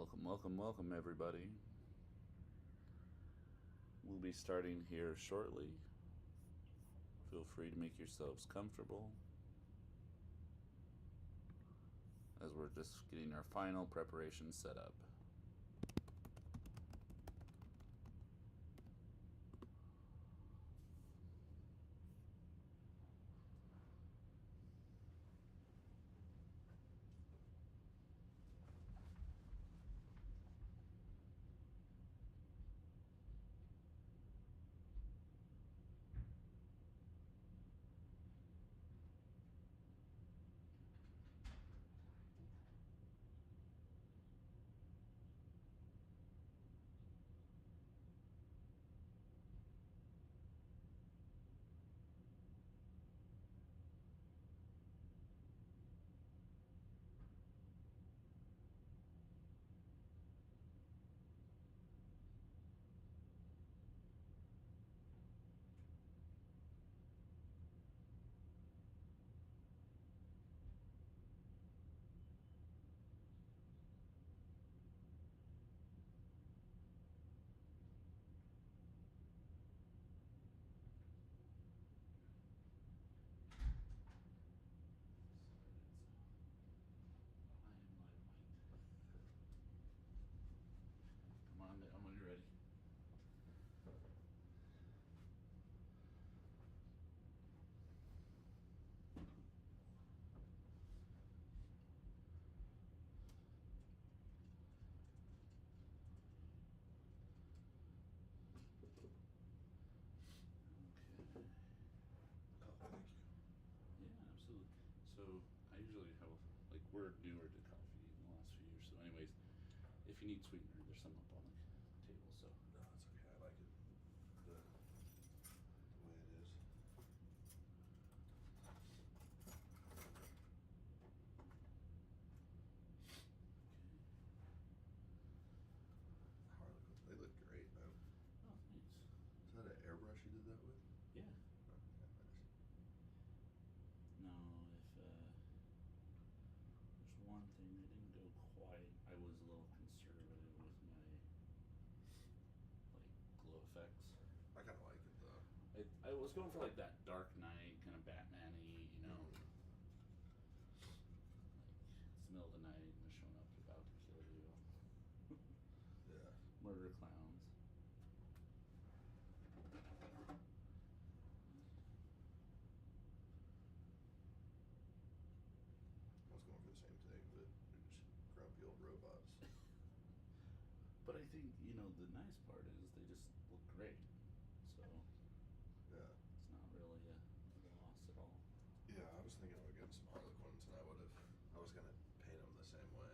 Welcome, welcome, welcome, everybody. We'll be starting here shortly. Feel free to make yourselves comfortable as we're just getting our final preparation set up. I'm when you're ready. Okay. Oh, thank you. Yeah, absolutely. So I usually have, like, we're newer to coffee in the last few years. So anyways, if you need sweetener, there's some up on the table. So No, it's okay. I like it the way it is. They look great, man. Oh, thanks. Is that an airbrush you did that with? Yeah. Oh, yeah, nice. No, if there's one thing I didn't go quite. I was a little conservative with my like glow effects. I kind of like it though. I was going for like that Dark Knight kind of Batman-y, you know. Like it's the middle of the night and they're showing up about to kill you. Yeah. Murder clowns. I was going for the same thing, but they're just grumpy old robots. But I think, you know, the nice part is they just look great. So Yeah. it's not really a loss at all. Yeah, I was thinking of getting some Harlequins, and I was gonna paint them the same way,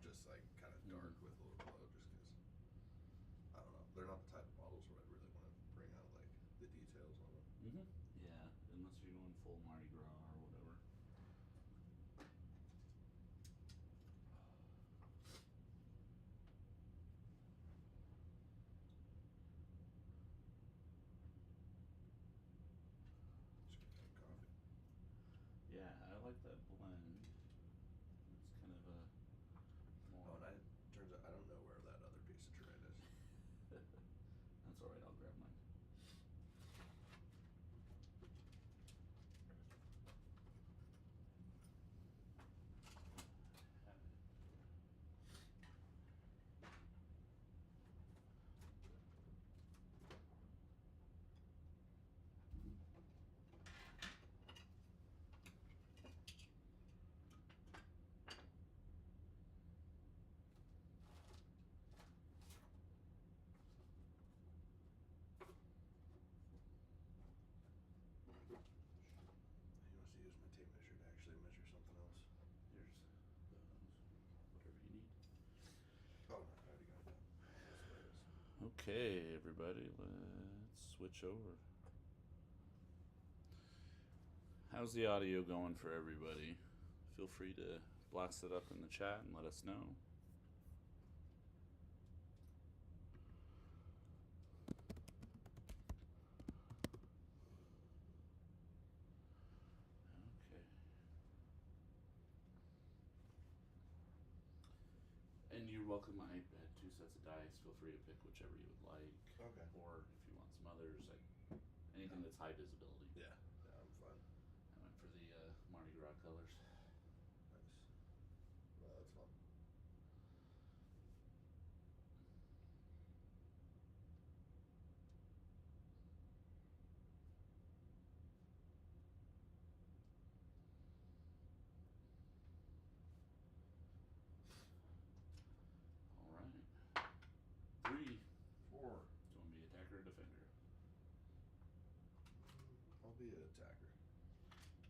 just like kind of dark with a little glow, just because. I don't know. They're not the type of models where I'd really want to bring out like the details on them. Mm-hmm. Yeah, unless you're going full Mardi Gras or whatever. Just gonna have coffee. Yeah, I like that blend. It's kind of a more. Oh, and turns out I don't know where that other piece of terrain is. That's all right. I'll grab mine. He wants to use my tape measure to actually measure something else. Here's whatever you need. Oh no, I already got that. That's what it is. Okay, everybody, let's switch over. How's the audio going for everybody? Feel free to blast it up in the chat and let us know. welcome. I had 2 sets of dice. Feel free to pick whichever you would like. Okay. Or if you want some others, like anything that's high visibility. Yeah. Yeah, I'm fine. I went for the Mardi Gras colors. Nice. Well, that's fun. All right. 3. 4. Do you want to be attacker or defender? I'll be an attacker.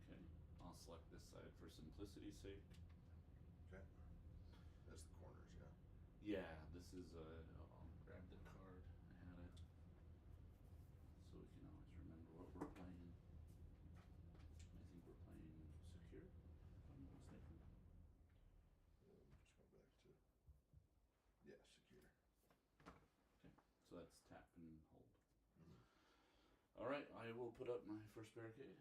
Okay. I'll select this side for simplicity's sake. Okay. That's the corners, yeah. Yeah, this is I'll grab the card. I had it. So we can always remember what we're playing. I think we're playing secure, if I'm not mistaken. Just go back to. Yeah, secure. Okay. So that's tap and hold. Mm-hmm. Alright, I will put up my first barricade.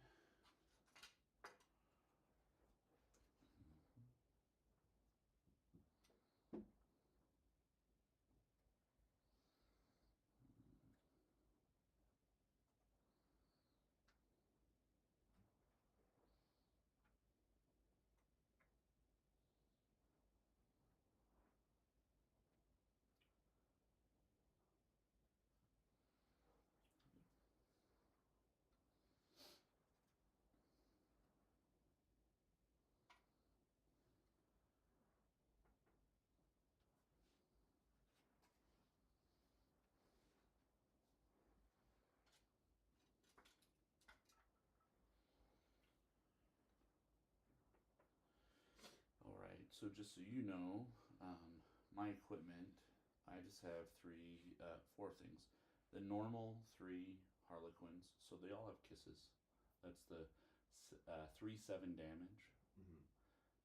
Alright, so just so you know, my equipment, I just have 4 things. The normal 3 Harlequins, so they all have kisses. That's the 3/7 damage. Mm-hmm.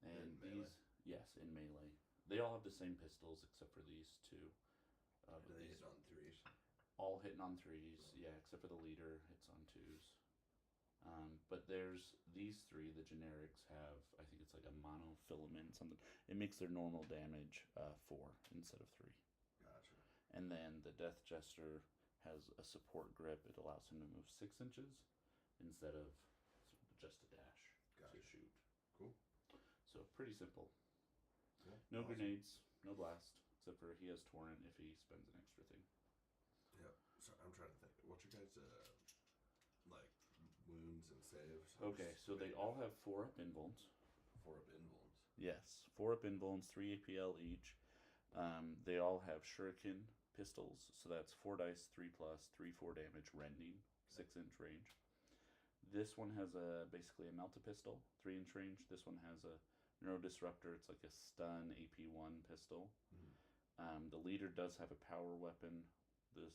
And In melee? yes, in melee. They all have the same pistols except for these 2. Do they hit on 3s? All hitting on 3s, yeah, except for the leader hits on 2s. But there's these 3, the generics have, I think it's like a monofilament, something. It makes their normal damage 4 instead of 3. Gotcha. And then the Death Jester has a support grip. It allows him to move 6 inches instead of just a dash Gotcha. to shoot. Cool. So pretty simple. Yeah. No Awesome. grenades, no blast, except for he has torrent if he spends an extra thing. Yep. So I'm trying to think. What's your guys' like wounds and saves? Okay, so they all have 4 up invulns. 4 up invulns. Yes, 4 up invulns, 3 APL each. They all have shuriken pistols, so that's 4 dice, 3+, 3/4 damage, rending, 6-inch range. This one has basically a melta pistol, 3-inch range. This one has a neuro disruptor. It's like a stun AP1 pistol. Mm-hmm. The leader does have a power weapon. The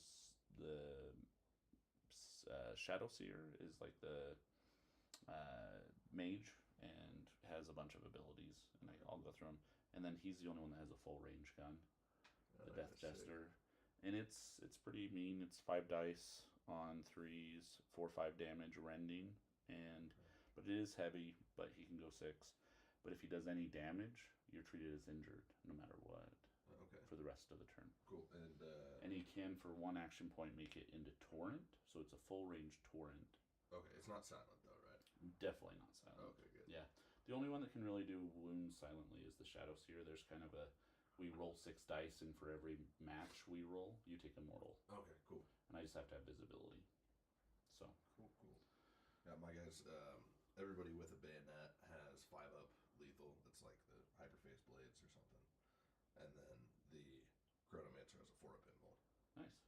Shadow Seer is like the mage and has a bunch of abilities, and I'll go through them. And then he's the only one that has a full range gun, the Death Jester, and it's pretty mean. It's 5 dice on 3s, 4/5 damage rending, but it is heavy. But he can go 6. But if he does any damage, you're treated as injured no matter what. Okay. For the rest of the turn. Cool. And he can, for 1 action point, make it into torrent, so it's a full range torrent. Okay, it's not silent though, right? Definitely not silent. Okay, good. Yeah. The only one that can really do wounds silently is the Shadow Seer. There's kind of we roll 6 dice, and for every match we roll, you take a mortal. Okay, cool. And I just have to have visibility. So. Cool. Yeah, my guys, everybody with a bayonet has 5 up lethal. It's like the Hyperface Blades or something. And then the Chronomancer has a 4 up invul. Nice.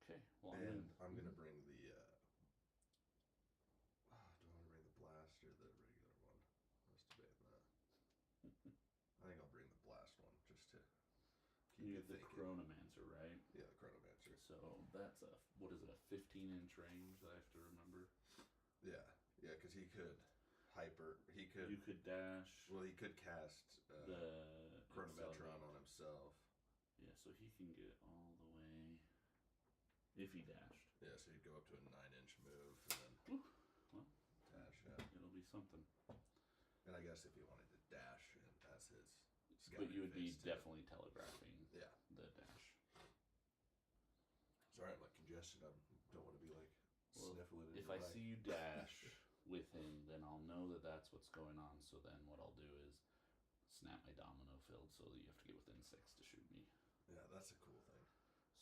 Okay. Well, I'm gonna bring the. Do I want to bring the blast or the regular one? I was debating that. I think I'll bring the blast one just to keep you you have the thinking. Chronomancer, right? Yeah, the Chronomancer. So that's a 15-inch range that I have to remember. Yeah, because he could You could dash. Well, he could cast the Chronometron on himself. Yeah, so he can get all the way if he dashed. Yeah, so he'd go up to a 9-inch move and then dash. Yeah, it'll be something. and I guess if he wanted to dash as his But you would be phase two. definitely telegraphing Yeah. the dash. Sorry, I'm like congested. I don't want to be like sniffling it. If I see you dash with him, then I'll know that that's what's going on. So then what I'll do is snap my domino field so that you have to get within 6 to shoot me. Yeah, that's a cool thing.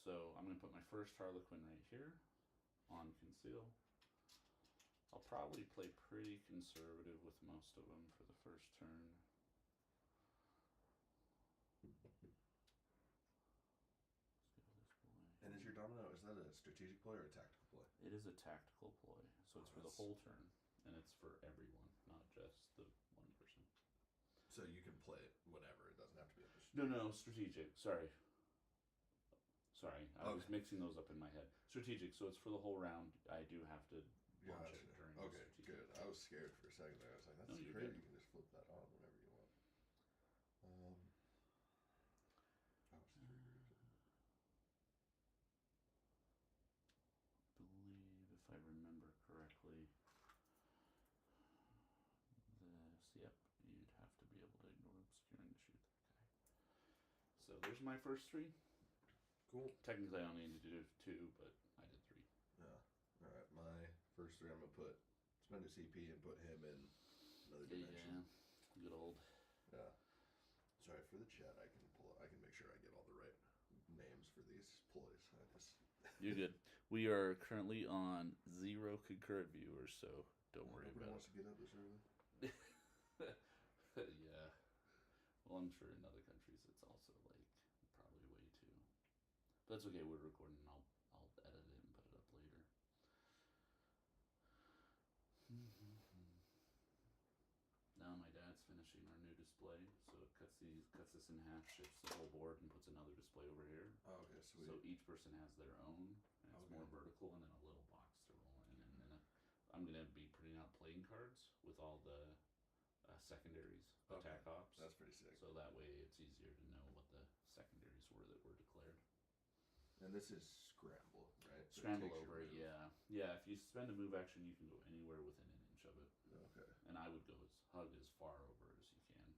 So I'm going to put my first Harlequin right here on conceal. I'll probably play pretty conservative with most of them for the first turn. And is your domino, is that a strategic play or a tactical play? It is a tactical ploy, so it's for the whole turn, and it's for everyone, not just the one person. So you can play it whenever, it doesn't have to be a No, strategic, sorry, I was mixing those up in my head. Strategic, so it's for the whole round. I do have to launch it during okay, good. I was scared for a second there. I was like, that's great, you can just flip that on whenever you want. I believe, if I remember correctly, yep, you'd have to be able to ignore obscuring to shoot that guy. So there's my first 3. Cool. Technically I only need to do 2, but I did 3. Yeah. Alright, my first 3 I'm gonna spend a CP and put him in another dimension. Yeah, good old. Yeah. Sorry for the chat, I can make sure I get all the right names for these ploys. You're good. We are currently on 0 concurrent viewers, so don't worry about it. Nobody wants to get up this early. Yeah. Well, I'm sure in other countries it's also like probably way too. But that's okay. We're recording. I'll edit it and put it up later. Now my dad's finishing our new display, so it cuts this in half, shifts the whole board, and puts another display over here. Oh, okay, sweet. So each person has their own, and it's more vertical, and then a little box to roll in, and then I'm gonna be printing out playing cards with all the secondaries, attack ops. That's pretty sick. So that way it's easier to know what the secondaries were that were declared. And this is scramble, right? So Scramble over, yeah. Yeah, if you spend a move action, you can go anywhere within an inch of it. Okay. And I would hug as far over as you can.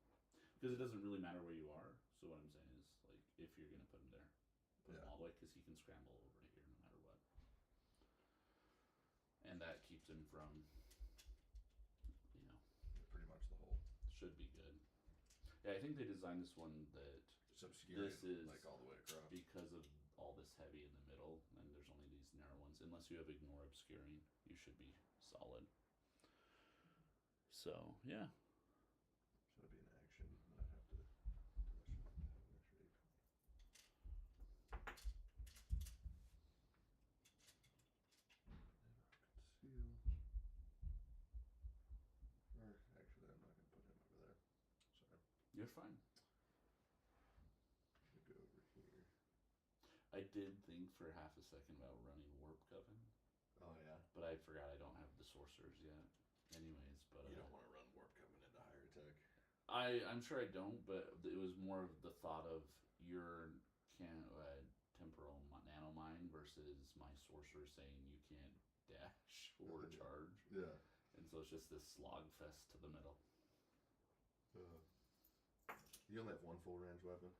Because it doesn't really matter where you are. So what I'm saying is, like, if you're going to put him there, put him all the way, because he can scramble over to here no matter what. And that keeps him from, pretty much the whole. Should be good. Yeah, I think they designed this one that this is like all the way across. Because of all this heavy in the middle, and there's only these narrow ones. Unless you have ignore obscuring, you should be solid. So, yeah. Should it be an action? I'd have to have their shape. Conceal. Or actually, I'm not going to put him over there. Sorry. You're fine. Go over here. I did think for half a second about running Warp Coven. Oh, yeah? But I forgot I don't have the sorcerers yet. Anyways, but you don't want to run Warp Coven into Hierotek. I'm sure I don't, but it was more of the thought of your temporal nanomine versus my sorcerer saying you can't dash or charge. Yeah. And so it's just this slog fest to the middle. You only have one full range weapon?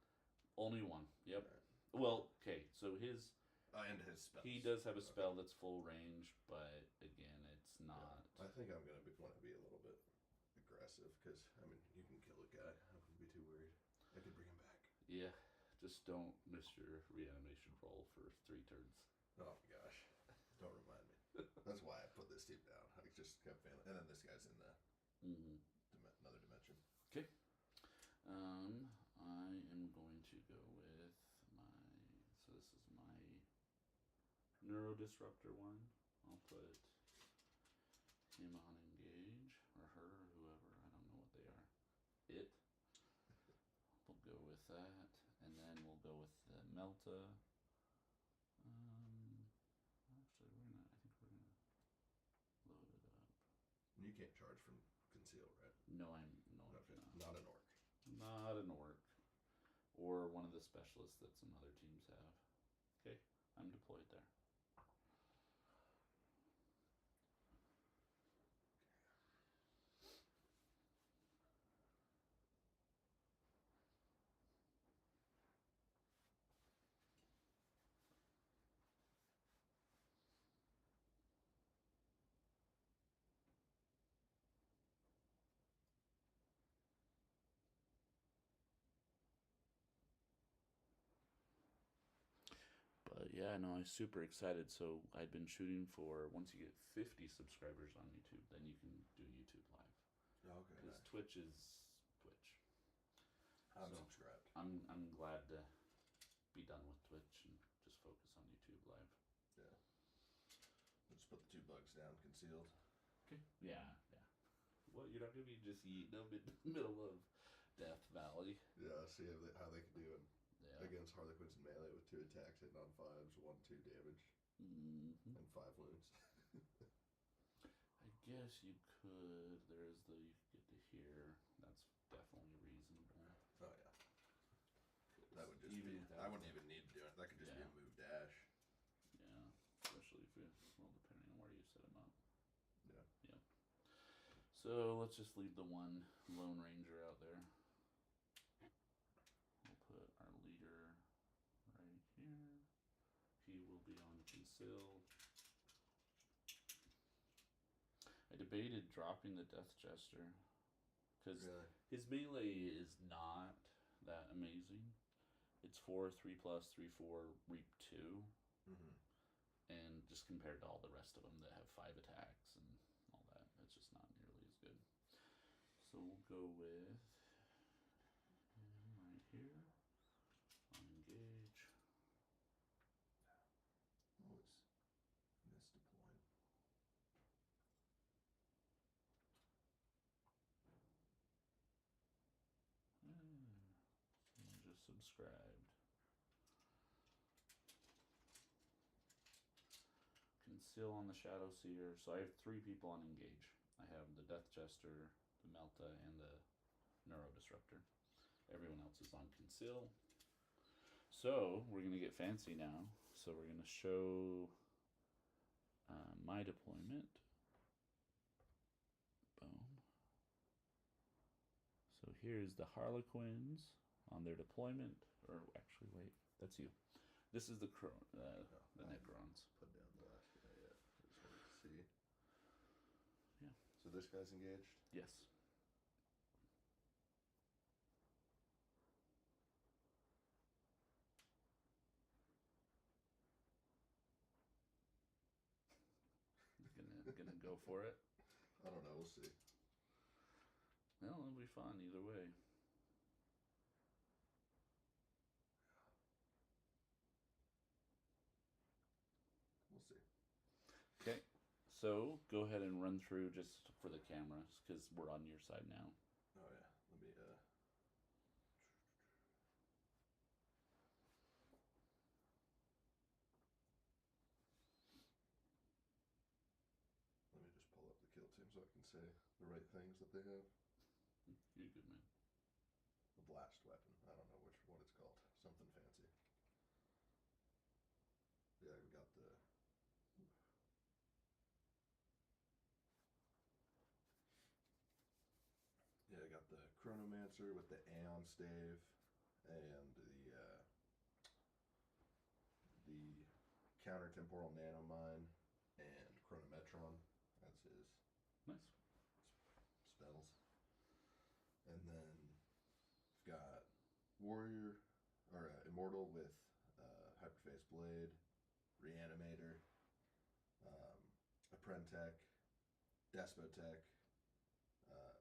Only one. Yep. Right. Well, okay. So his. And his spells. He does have a spell that's full range, but again, it's not. Yeah. I think I'm gonna want to be a little bit aggressive because I mean you can kill a guy. I wouldn't be too worried. I could bring him back. Yeah. Just don't miss your reanimation roll for 3 turns. Oh my gosh. Don't remind me. That's why I put this team down. I just kept failing. And then this guy's in the another dimension. Okay. I am going to go with so this is my Neuro Disruptor one. I'll put him on engage, or her, or whoever. I don't know what they are. It. We'll go with that. And then we'll go with the Melta. Actually, I think we're gonna load it up. You can't charge from conceal, right? No, I'm not. Not an orc. Not an orc. Or one of the specialists that some other teams have. Okay, I'm deployed there. But yeah, no, I'm super excited. So I'd been shooting for once you get 50 subscribers on YouTube, then you can do YouTube Live. Oh, okay. Because Nice. Twitch is Twitch. I'm So subscribed. I'm glad to be done with Twitch and just focus on YouTube Live. Yeah. We'll just put the 2 bugs down, concealed. Okay. Yeah. Well, you're not gonna be just eating them in the middle of Death Valley. Yeah. See how they can do it Yeah. against Harlequins in melee with 2 attacks hitting on 5s, 1-2 damage, and 5 wounds. I guess you could. You could get to here. That's definitely reasonable. Oh yeah. That would just Even be. without I wouldn't even need to do it. That could just be a move dash. Yeah, especially if depending on where you set them up. Yeah. Yeah. So let's just leave the one Lone Ranger out there. We'll put our leader right here. He will be on conceal. I debated dropping the Death Jester because his melee is not that amazing. It's 4, 3+, 3, 4, reap 2. Mm-hmm. And just compared to all the rest of them that have 5 attacks and all that, it's just not nearly as good. So we'll go with him right here. On engage. Always misdeployed. Just subscribed. Conceal on the Shadow Seer. So I have 3 people on engage. I have the Death Jester, the Melta, and the Neuro Disruptor. Everyone else is on conceal. So we're gonna get fancy now. So we're gonna show my deployment. Boom. So here's the Harlequins on their deployment. Or actually, wait, that's you. This is the Necrons. Put down the last guy yet. I just wanted to see. Yeah. So this guy's engaged? Yes. Gonna go for it. I don't know. We'll see. Well, it'll be fun either way. We'll see. Okay, so go ahead and run through just for the cameras because we're on your side now. Oh yeah. Let me just pull up the kill team so I can say the right things that they have. You're good, man. The blast weapon. I don't know what it's called. Something fancy. Yeah, we got the. Yeah, I got the Chronomancer with the Aeon Stave and the Counter-Temporal Nanomine and Chronometron. That's his Nice. spells. And then we've got Warrior, or Immortal with Hyperface Blade, Reanimator, Apprentech, Despotech,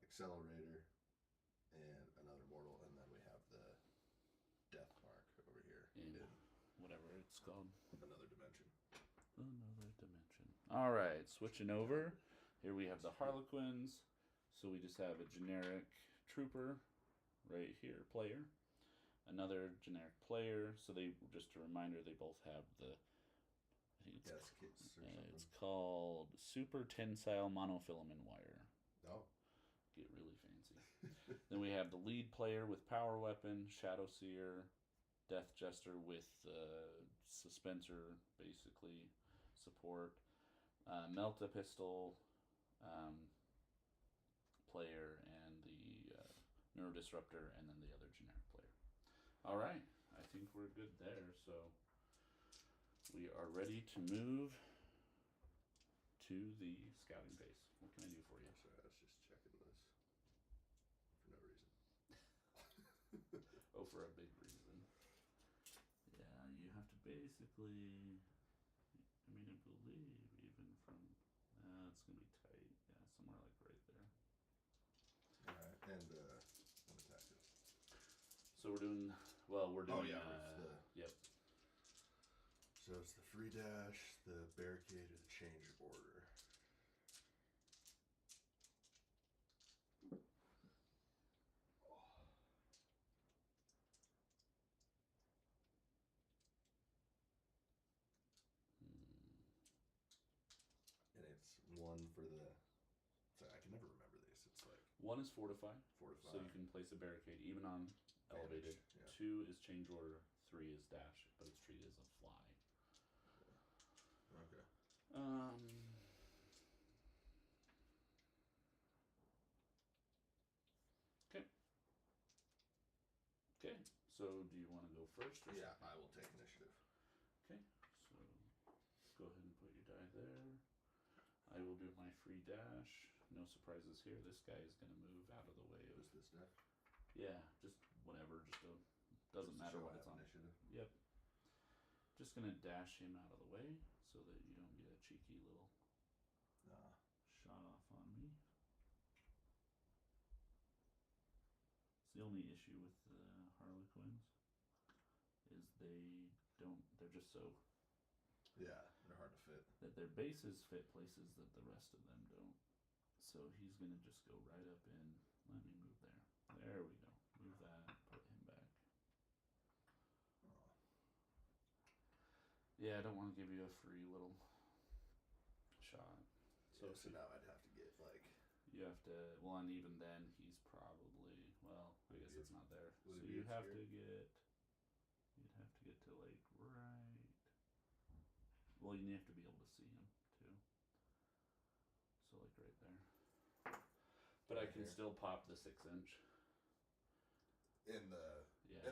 Accelerator, and another Mortal, and then we have the Death Mark over here In whatever it's called. another dimension. Another dimension. All right, switching over. Here we have the Harlequins. So we just have a generic trooper right here, player. Another generic player. So they, just a reminder, they both have the, I think it's, kits or something. it's called Super Tensile Monofilament Wire. Oh. Get really fancy. Then we have the lead player with Power Weapon, Shadow Seer, Death Jester with Suspensor, basically, support, Melta Pistol player, and the Neuro Disruptor, and then the other generic player. Alright, I think we're good there, so we are ready to move to the scouting phase. What can I do for you? Sorry, I was just checking this for no reason. Oh, for a big reason. Yeah, you have to basically, I mean, I believe even from, it's going to be tight. Yeah, somewhere like right there. Alright, and what attack is? So we're doing, we're doing, yep. So it's the free dash, the barricade, or the change order. And it's 1 for the. Sorry, I can never remember these. It's like 1 is fortify, fortify. so you can place a barricade even on elevated. Yeah. 2 is change order. 3 is dash, but it's treated as a fly. Okay. Okay. So do you want to go first? Or Yeah, second? I will take initiative. Okay. So go ahead and put your die there. I will do my free dash. No surprises here. This guy is going to move out of the way. Who's this deck? Yeah, just whatever. Doesn't Just matter show what I it's have on. initiative. Yep. Just gonna dash him out of the way so that you don't get a cheeky little shot off on me. It's the only issue with the Harlequins is they're just so. Yeah, they're hard to fit. That their bases fit places that the rest of them don't. So he's gonna just go right up in. Let me move there. There we go. Move that. Put him back. Oh. Yeah, I don't want to give you a free little shot. So now I'd have to get like. You have to. Well, and even then, he's probably. Well, I guess it's not there. So you have to get. You'd have to get to like right. Well, you have to be able to see him too. So like right there. But I can still pop the 6-inch. And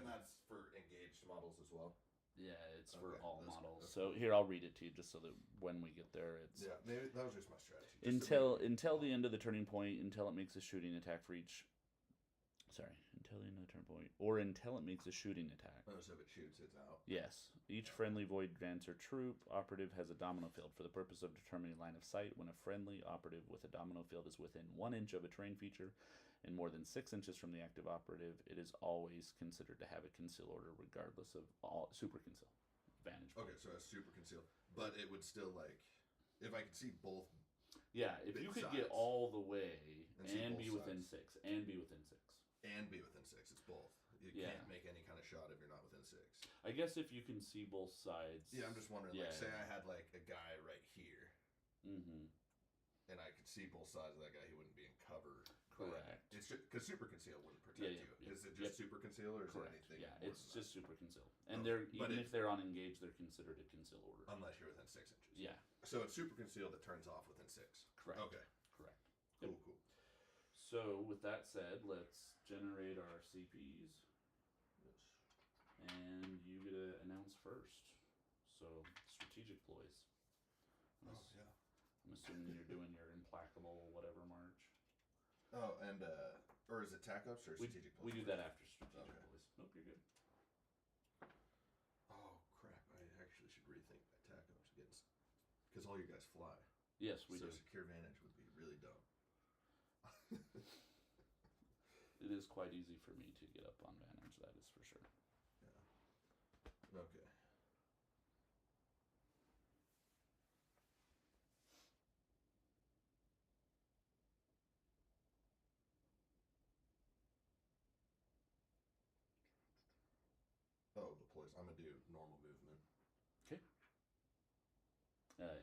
that's for engaged models as well. Yeah, it's for all models. Okay. So here, I'll read it to you just so that when we get there, it's. Yeah, maybe that was just my strategy. Until the end of the turning point, until it makes a shooting attack for each. Sorry, until the end of the turn point, or until it makes a shooting attack. Oh, so if it shoots, it's out. Yes, each friendly Void-Dancer Troupe operative has a domino field for the purpose of determining line of sight. When a friendly operative with a domino field is within 1 inch of a terrain feature, and more than 6 inches from the active operative, it is always considered to have a conceal order, regardless of all super conceal vantage point. Okay, so a super conceal, but it would still like if I could see both. Yeah, if you could get all the way and be within 6, and be within 6. And be within 6. It's both. You can't make any kind of shot if you're not within 6. I guess if you can see both sides. Yeah, I'm just wondering. Like, say I had like a guy right here, and I could see both sides of that guy. He wouldn't be in cover. Correct. It's just because super conceal wouldn't protect you. Yeah. Is it just super conceal, or is it anything? Yeah, it's just super conceal. And they're if they're unengaged, they're considered a conceal order. Unless you're within 6 inches. Yeah. So it's super conceal that turns off within 6. Correct. Okay. Correct. Cool. So with that said, let's generate our CPs. Yes. And you get to announce first. So strategic ploys. Oh yeah. I'm assuming you're doing your implacable whatever march. Oh, and or is it tack ups or strategic ploys? We do that after strategic ploys. Nope, you're good. Oh crap! I actually should rethink my tack ups against because all you guys fly. Yes, we do. So secure vantage would be really dumb. It is quite easy for me to get up on vantage, that is for sure. Yeah. Okay. Oh, the ploys. I'm gonna do normal movement. Okay.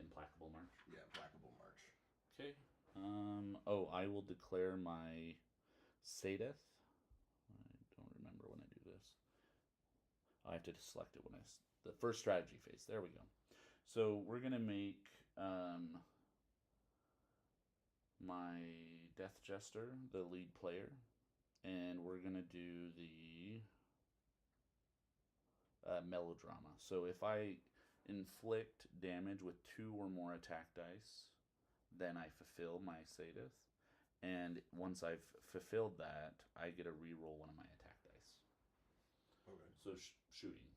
Implacable march. Yeah, implacable march. Okay. I will declare my Sadeth. I don't remember when I do this. I have to select it when the first strategy phase. There we go. So we're gonna make my Death Jester the lead player, and we're gonna do the melodrama. So if I inflict damage with 2 or more attack dice, then I fulfill my Sadeth. And once I've fulfilled that, I get to reroll one of my attack dice. Okay. So shooting.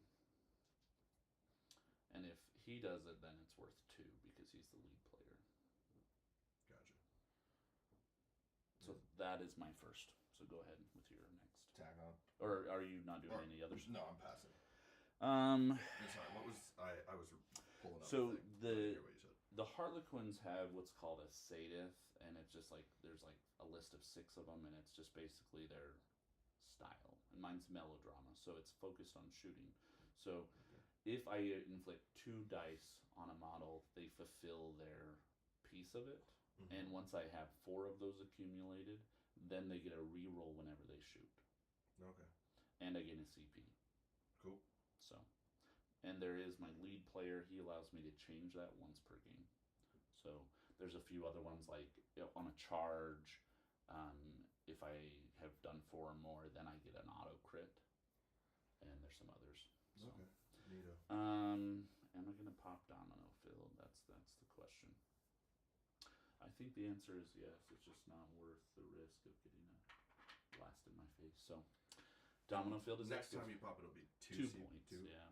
he does it, then it's worth 2 because he's the lead player. Gotcha. So that is my first. So go ahead with your next. Tag on. Or are you not doing any others? No, I'm passing. I'm sorry. What was I was pulling up. So the the Harlequins have what's called a Sadith, and it's just like there's like a list of 6 of them, and it's just basically their style. And mine's melodrama, so it's focused on shooting. So if I inflict 2 dice on a model, they fulfill their piece of it. Mm-hmm. And once I have 4 of those accumulated, then they get a reroll whenever they shoot. Okay. And I gain a CP. Cool. So, and there is my lead player. He allows me to change that once per game. So there's a few other ones like on a charge. If I have done 4 or more, then I get an auto crit. And there's some others. So. Okay. Neato. Am I gonna pop domino, Phil? That's the question. I think the answer is yes. It's just not worth the risk of getting a blast in my face. So, domino field is next time you pop, it'll be 2 points. 2? Yeah.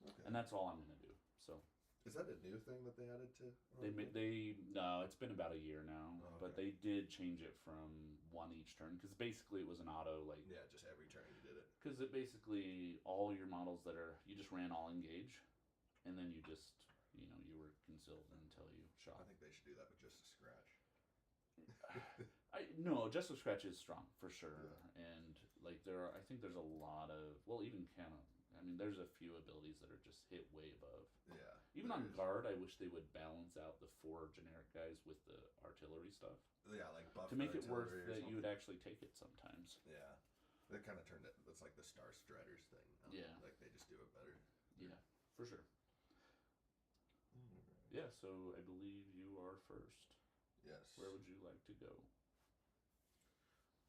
Okay. And that's all I'm gonna do. So. Is that a new thing that they added to? No, it's been about a year now, okay. But they did change it from 1 each turn because basically it was an auto just every turn you did it. Because it basically all your models you just ran all engage, and then you just you were concealed until you shot. I think they should do that with just a scratch. No, just a scratch is strong for sure, and I think there's a lot of even there's a few abilities that are just hit way above. Yeah. Even on guard, I wish they would balance out the 4 generic guys with the artillery stuff. Yeah, like buff to make it worth that you would actually take it sometimes. Yeah. They kind of turned it. It's like the Star Striders thing. Yeah. Like they just do it better. Yeah, for sure. Yeah, so I believe you are first. Yes. Where would you like to go?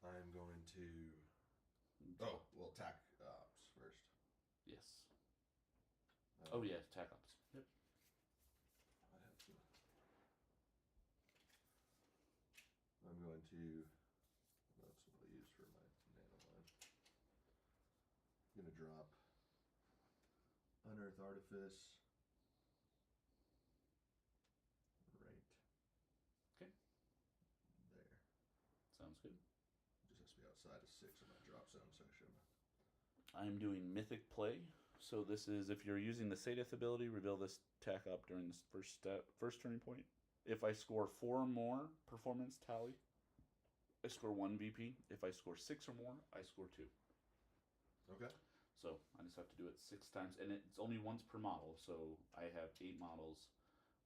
I'm going to. Attack ops first. Yes. Yeah, attack ops. Yep. I have to. I'm going to. That's what I use for my nanoline. I'm going to drop Unearth Artifice. Right. Okay. There. Sounds good. Just has to be outside of 6 of my drop zone, so I should. I'm doing Mythic Play. So this is if you're using the Sadith ability, reveal this attack up during this first turning point. If I score 4 or more performance tally, I score 1 VP. If I score 6 or more, I score 2. Okay. So I just have to do it 6 times, and it's only once per model. So I have 8 models.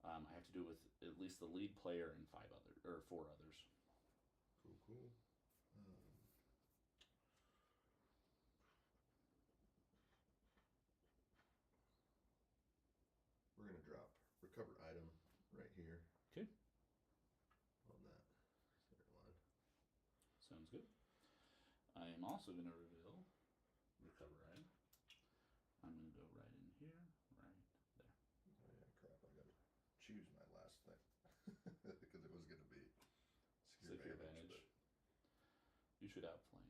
I have to do it with at least the lead player and 4 others. Cool. We're going to drop recover item right here. Okay. On that center line. Sounds good. I am also going to reveal recover item. I'm going to go right in here, right there. Oh yeah, crap. I got to choose my last thing. Because it was going to be secure advantage. But... You should outflank.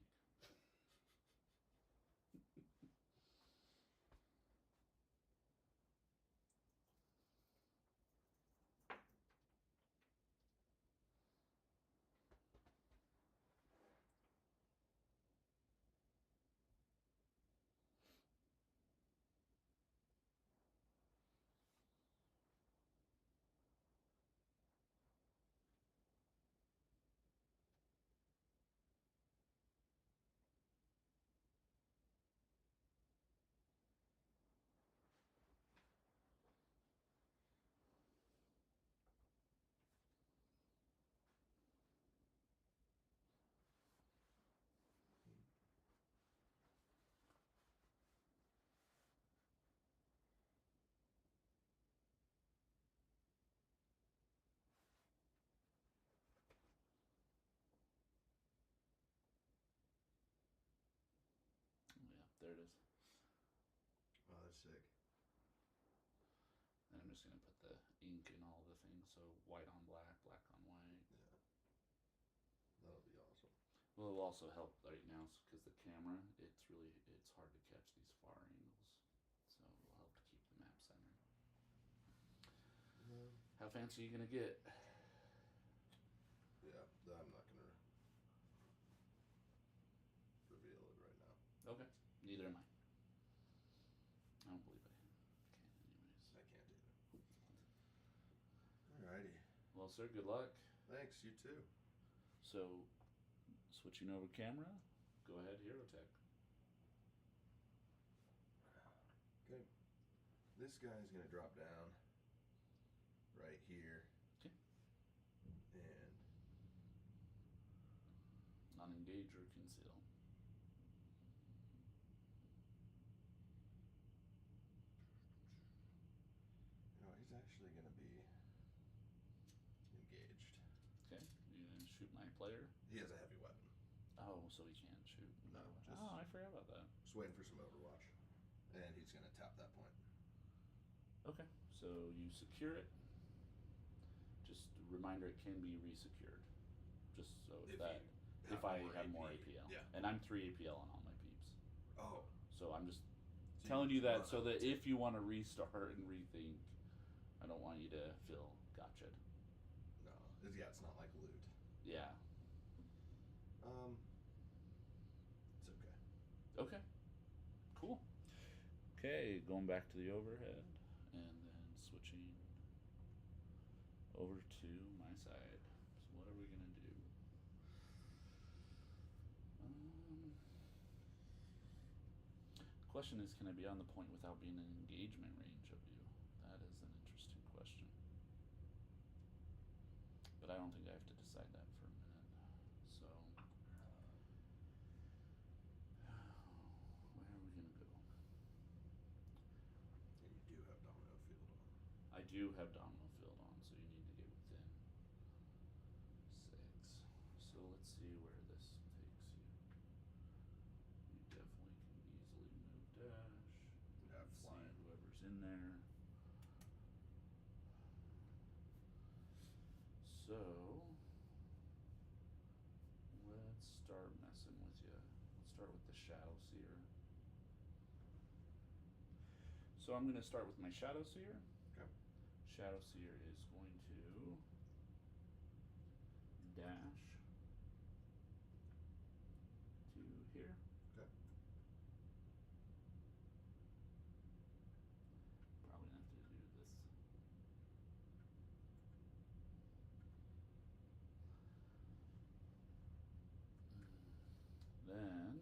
Yeah, there it is. Oh, that's sick. And I'm just going to put the ink in all the things, so white on black, black on white. Yeah. That'll be awesome. Well, it'll also help right now because the camera, it's hard to catch these far angles. So it'll help to keep the map centered. How fancy are you gonna get? Yeah, I'm not gonna reveal it right now. Okay. Neither am I. I don't believe I can anyways. I can't either. Alrighty. Well, sir, good luck. Thanks, you too. So, switching over camera, go ahead, Hierotek. Okay. This guy's gonna drop down right here. Okay. And Non-engage or conceal. he's actually gonna be engaged. Okay. You gonna shoot my player? He has a heavy weapon. Oh, so he can't shoot. No, just I forgot about that. Just waiting for some overwatch. And he's gonna tap that point. Okay. So you secure it. Just a reminder, it can be resecured. Just so if I have more APL. Yeah. And I'm 3 APL on all my peeps. Oh. So I'm just telling you that so that if you want to restart and rethink, I don't want you to feel gotcha'd. No. It's not like loot. Yeah. It's okay. Okay. Cool. Okay, going back to the overhead and then switching over to my side. So what are we gonna do? Question is, can I be on the point without being in engagement range of you? That is an interesting question. But I don't think I have to decide that for a minute. So, where are we gonna go? And you do have domino field on. I do have domino field on, so you need to get within 6. So let's see where this takes you. You definitely can easily move dash. Yeah, See flying. whoever's in there. So let's start messing with you. Let's start with the Shadow Seer. So I'm gonna start with my Shadow Seer. Okay. Shadow Seer is going to dash to here. Okay. Probably gonna have to do this. Then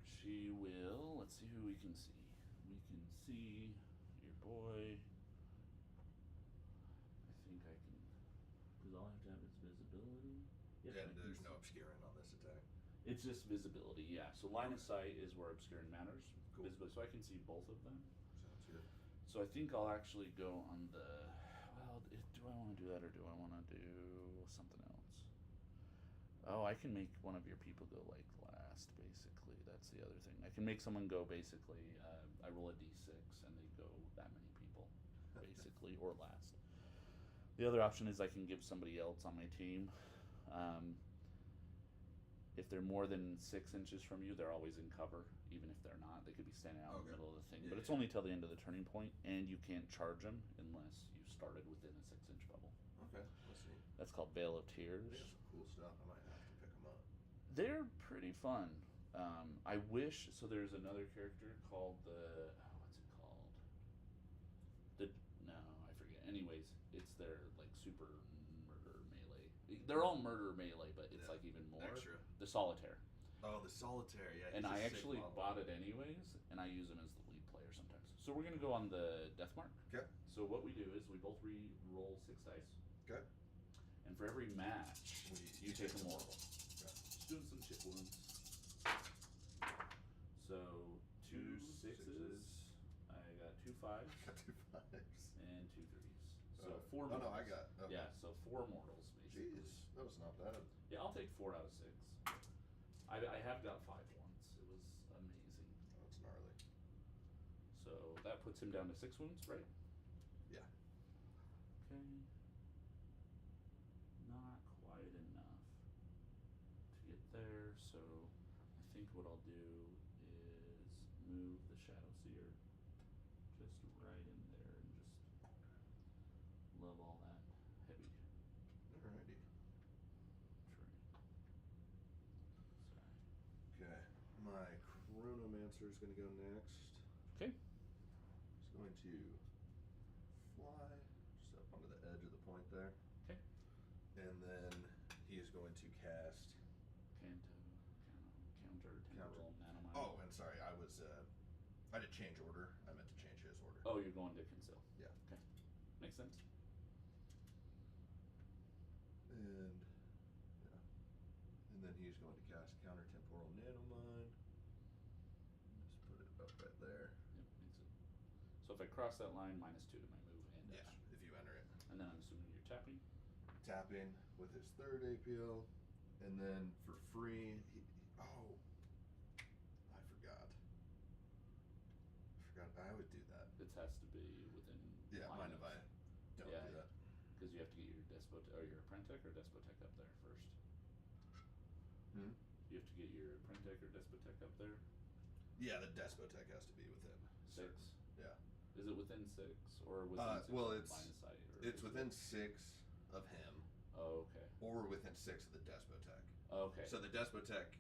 she will, let's see who we can see. We can see your boy. I think I can, because all I have to have is visibility. Yep, Yeah, I can there's see. no obscuring on this attack. It's just visibility, yeah. So line of sight is where obscuring matters. Cool. Visibility, so I can see both of them. Sounds good. So I think I'll actually go on the, well, do I want to do that or do I want to do something else? Oh, I can make one of your people go like last, basically. That's the other thing. I can make someone go basically, I roll a d6 and they go that many people, basically, or last. The other option is I can give somebody else on my team. If they're more than 6 inches from you, they're always in cover. Even if they're not, they could be standing out in the middle of the thing. Yeah, but it's only till the end of the turning point, and you can't charge them unless you started within a 6-inch bubble. Okay, let's see. That's called Veil of They Tears. have some cool stuff. I might have to pick them up. They're pretty fun. I wish, so there's another character called what's it called? No, I forget. Anyways, it's their like super murder melee. They're all murder melee, but it's like even more. Extra. The Solitaire. Oh, the Solitaire, yeah. And I actually bought it anyways, and I use him as the lead player sometimes. So we're gonna go on the death mark. Okay. So what we do is we both re-roll 6 dice. Okay. And for every match, you take a mortal. Okay. Just doing some chip wounds. So 2 6s. I got 2 5s. Got 2 5s. And 2 3s. So 4 Oh, mortals. no, I got. Okay. Yeah, so 4 mortals basically. Jeez, that was not bad. Yeah, I'll take 4 out of 6. I have got 5 once. It was amazing. Oh, it's gnarly. So that puts him down to 6 wounds, right? Yeah. Okay. Not quite enough to get there, so I think what I'll do is move the Shadow Seer just right in there and just love all that heavy Alrighty. terrain. Sorry. Okay. My Chronomancer is going to go next. Okay. He's going to fly just up onto the edge of the point there. Okay. And then he is going to cast. Counter temporal nanomine. Oh, and sorry, I did change order. I meant to change his order. Oh, you're going to conceal. Yeah. Okay. Makes sense. And yeah. And then he's going to cast counter temporal nanomine. Just put it up right there. Yep, makes it. So if I cross that line, -2 to my move and dash. Yeah, if you enter it. And then I'm assuming you're tapping. Tapping with his third APL. And then for free, I forgot. I always do that. It has to be within. Yeah, mind if I don't do that? Because you have to get your your Apprentech or Despotech up there first. Hmm? You have to get your Apprentech or Despotech up there. Yeah, the Despotech has to be within 6. Yeah. Is it within 6 or within 6 well, of it's line of sight? Or it's within 6 of him. Oh, okay. Or within 6 of the Despotech. Okay. So the Despotech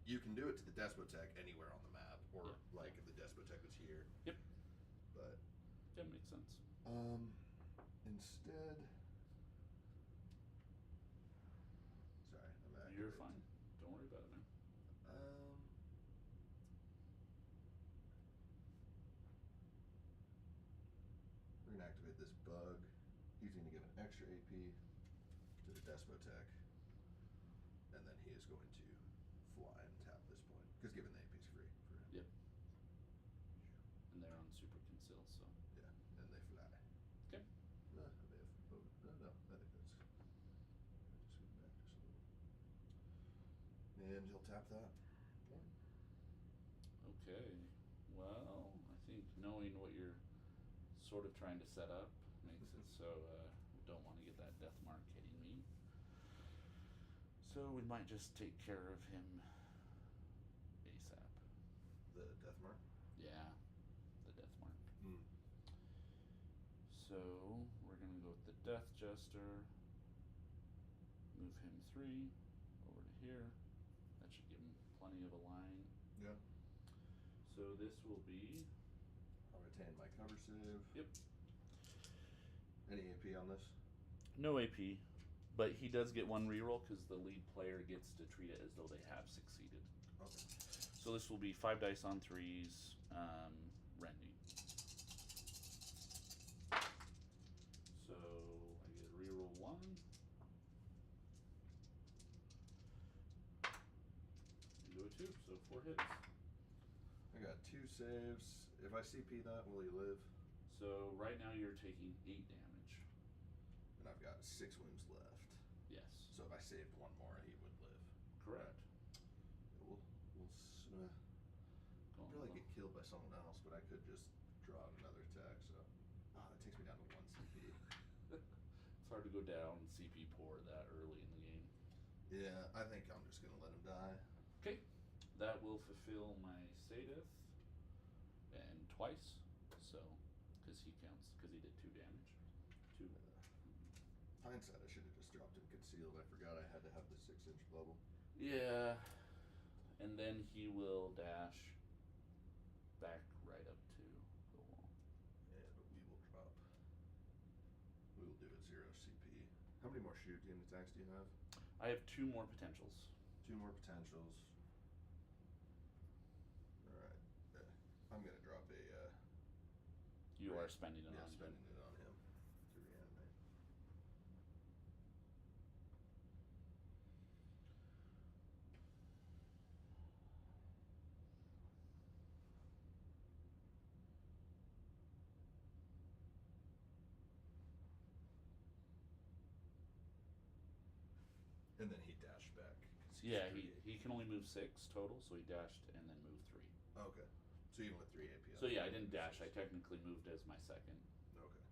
you can do it to the Despotech anywhere on the map, or like if the Despotech was here. Yep. But that makes sense. Instead, sorry, I'm activated. You're fine. Don't worry about it, man. We're gonna activate this bug. He's gonna give an extra AP to the Despotech, and then he is going to fly and tap this point because given the AP is free for him. Yep. And they're on super conceal, so. Yeah, and they fly. Okay. No, I think that's. Just get back just a little. And he'll tap that point. Okay. Well, I think knowing what you're sort of trying to set up makes it so don't want to get that death mark hitting me. So we might just take care of him ASAP. The death mark? Yeah, the death mark. Mm. So we're going to go with the Death Jester. Move him 3 over to here. That should give him plenty of a line. Yeah. So this will be. I'll retain my cover save. Yep. Any AP on this? No AP, but he does get 1 reroll because the lead player gets to treat it as though they have succeeded. Okay. So this will be 5 dice on 3s, rending. So I get a reroll 1. And go 2, so 4 hits. I got 2 saves. If I CP that, will he live? So right now you're taking 8 damage. And I've got 6 wounds left. Yes. So if I saved 1 more, he would live. Correct. We'll probably get killed by someone else, but I could just draw another attack. So that takes me down to 1 CP. It's hard to go down CP poor that early in the game. Yeah, I think I'm just gonna let him die. Okay, that will fulfill my Sadith, and twice, so, because he did 2 damage. 2. Hindsight, I should have just dropped him concealed. I forgot I had to have the 6-inch bubble. Yeah, and then he will dash back right up to the wall. And we will drop. We will do it 0 CP. How many more shooting attacks do you have? I have 2 more potentials. 2 more potentials. Alright. I'm gonna drop a You are spending it on him. spending it on him to reanimate. And then he dashed back. Yeah, he can only move 6 total, so he dashed and then moved 3. Okay. So even with 3 AP. So yeah, I didn't dash. I technically moved as my second. Okay.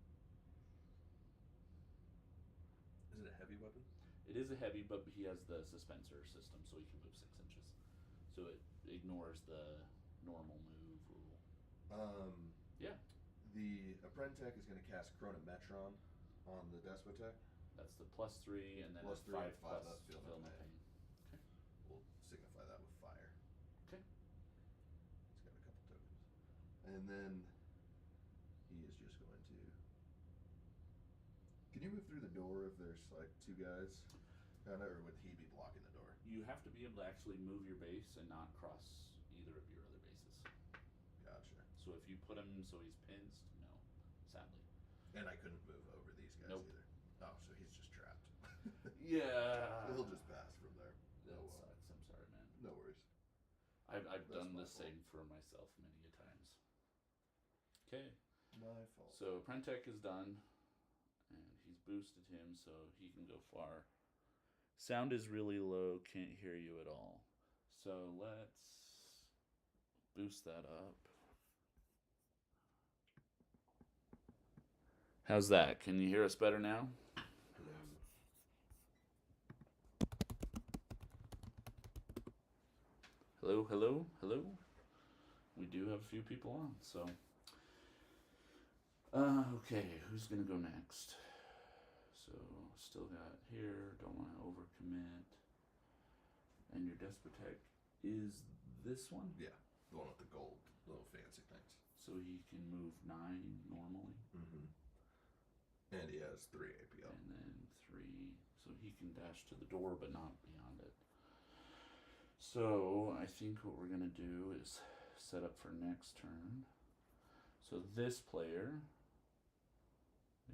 Is it a heavy weapon? It is a heavy, but he has the suspensor system, so he can move 6 inches. So it ignores the normal move rule. Yeah. Yeah. The Apprentech is going to cast Chronometron On the Despotech? That's the +3, and then Plus a 3 and 5 5 plus up, feel feel no no pain. pain. Okay. We'll signify that with fire. Okay. He's got a couple tokens. And then he is just going to. Can you move through the door if there's like two guys? Kinda, or would he be blocking the door? You have to be able to actually move your base and not cross either of your other bases. Gotcha. So if you put him so he's pinched, no, sadly. And I couldn't move over these guys Nope. either. Oh, so he's just trapped. Yeah. He'll just pass from there. That Oh, well. sucks. I'm sorry, man. No worries. I've That's done my the fault. same for myself many a times. Okay. My fault. So Prentek is done, and he's boosted him so he can go far. Sound is really low, can't hear you at all. So let's boost that up. How's that? Can you hear us better now? Hello. Hello, hello, hello. We do have a few people on, so. Okay, who's gonna go next? So, still got here, don't want to overcommit. And your Despotech is this one? Yeah, the one with the gold little fancy things. So he can move 9 normally. Mm-hmm. And he has 3 APL. And then 3. So he can dash to the door, but not beyond it. So I think what we're going to do is set up for next turn. So this player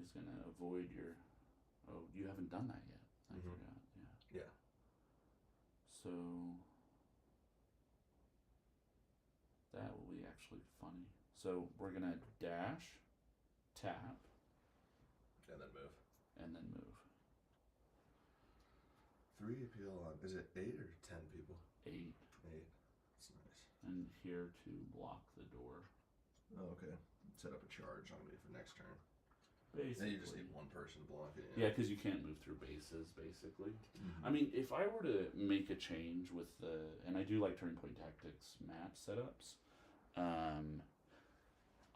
is going to avoid your... Oh, you haven't done that yet. I forgot. Yeah. Yeah. So that will be actually funny. So we're going to dash, tap, And then move. and then move. 3 APL on. Is it 8 or 10 people? 8. 8. That's nice. And here to block the door. Oh, okay. Set up a charge on me for next turn. Basically. And you just need one person blocking it. Yeah, because you can't move through bases, basically. Mm-hmm. I mean, if I were to make a change with the, and I do like Turning Point Tactics map setups,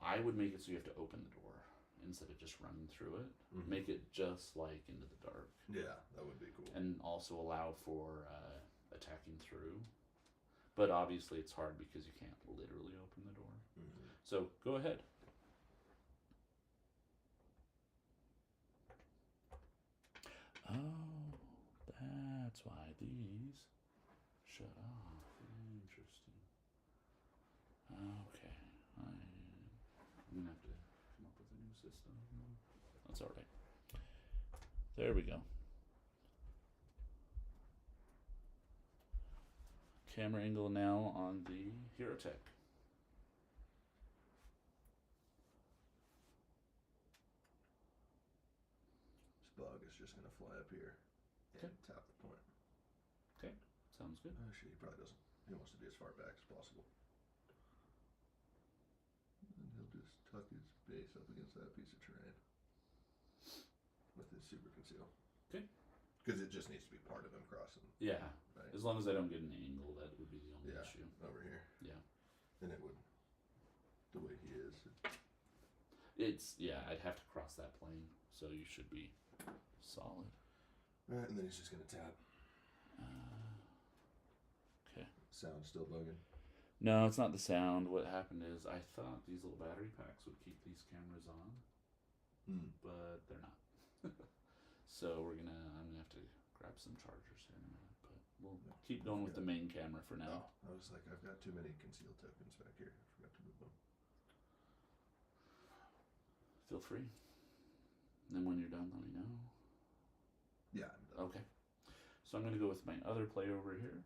I would make it so you have to open the door instead of just running through it. Mm-hmm. Make it just like Into the Dark. Yeah, that would be cool. And also allow for attacking through. But obviously it's hard because you can't literally open the door. Mm-hmm. So go ahead. Oh, that's why these shut off. Interesting. Okay, I'm gonna have to come up with a new system. That's all right. There we go. Camera angle now on the Hierotek. This bug is just going to fly up here and tap the point. Okay, sounds good. Actually, he probably doesn't. He wants to be as far back as possible. And he'll just tuck his base up against that piece of terrain with his super conceal. Okay. Because it just needs to be part of him crossing. Yeah, Right. as long as I don't get an angle, that would be the only Yeah, issue. over here. Yeah. And it would, the way he is. It's, yeah, I'd have to cross that plane, so you should be solid. Alright, and then he's just going to tap. Okay. Sound still bugging? No, it's not the sound. What happened is I thought these little battery packs would keep these cameras on, but they're not. So I'm gonna have to grab some chargers here in a minute, but we'll keep going with the main camera for now. Oh, I was like, I've got too many concealed tokens back here. I forgot to move them. Feel free. And then when you're done, let me know. Yeah, I'm done. Okay. So I'm gonna go with my other play over here.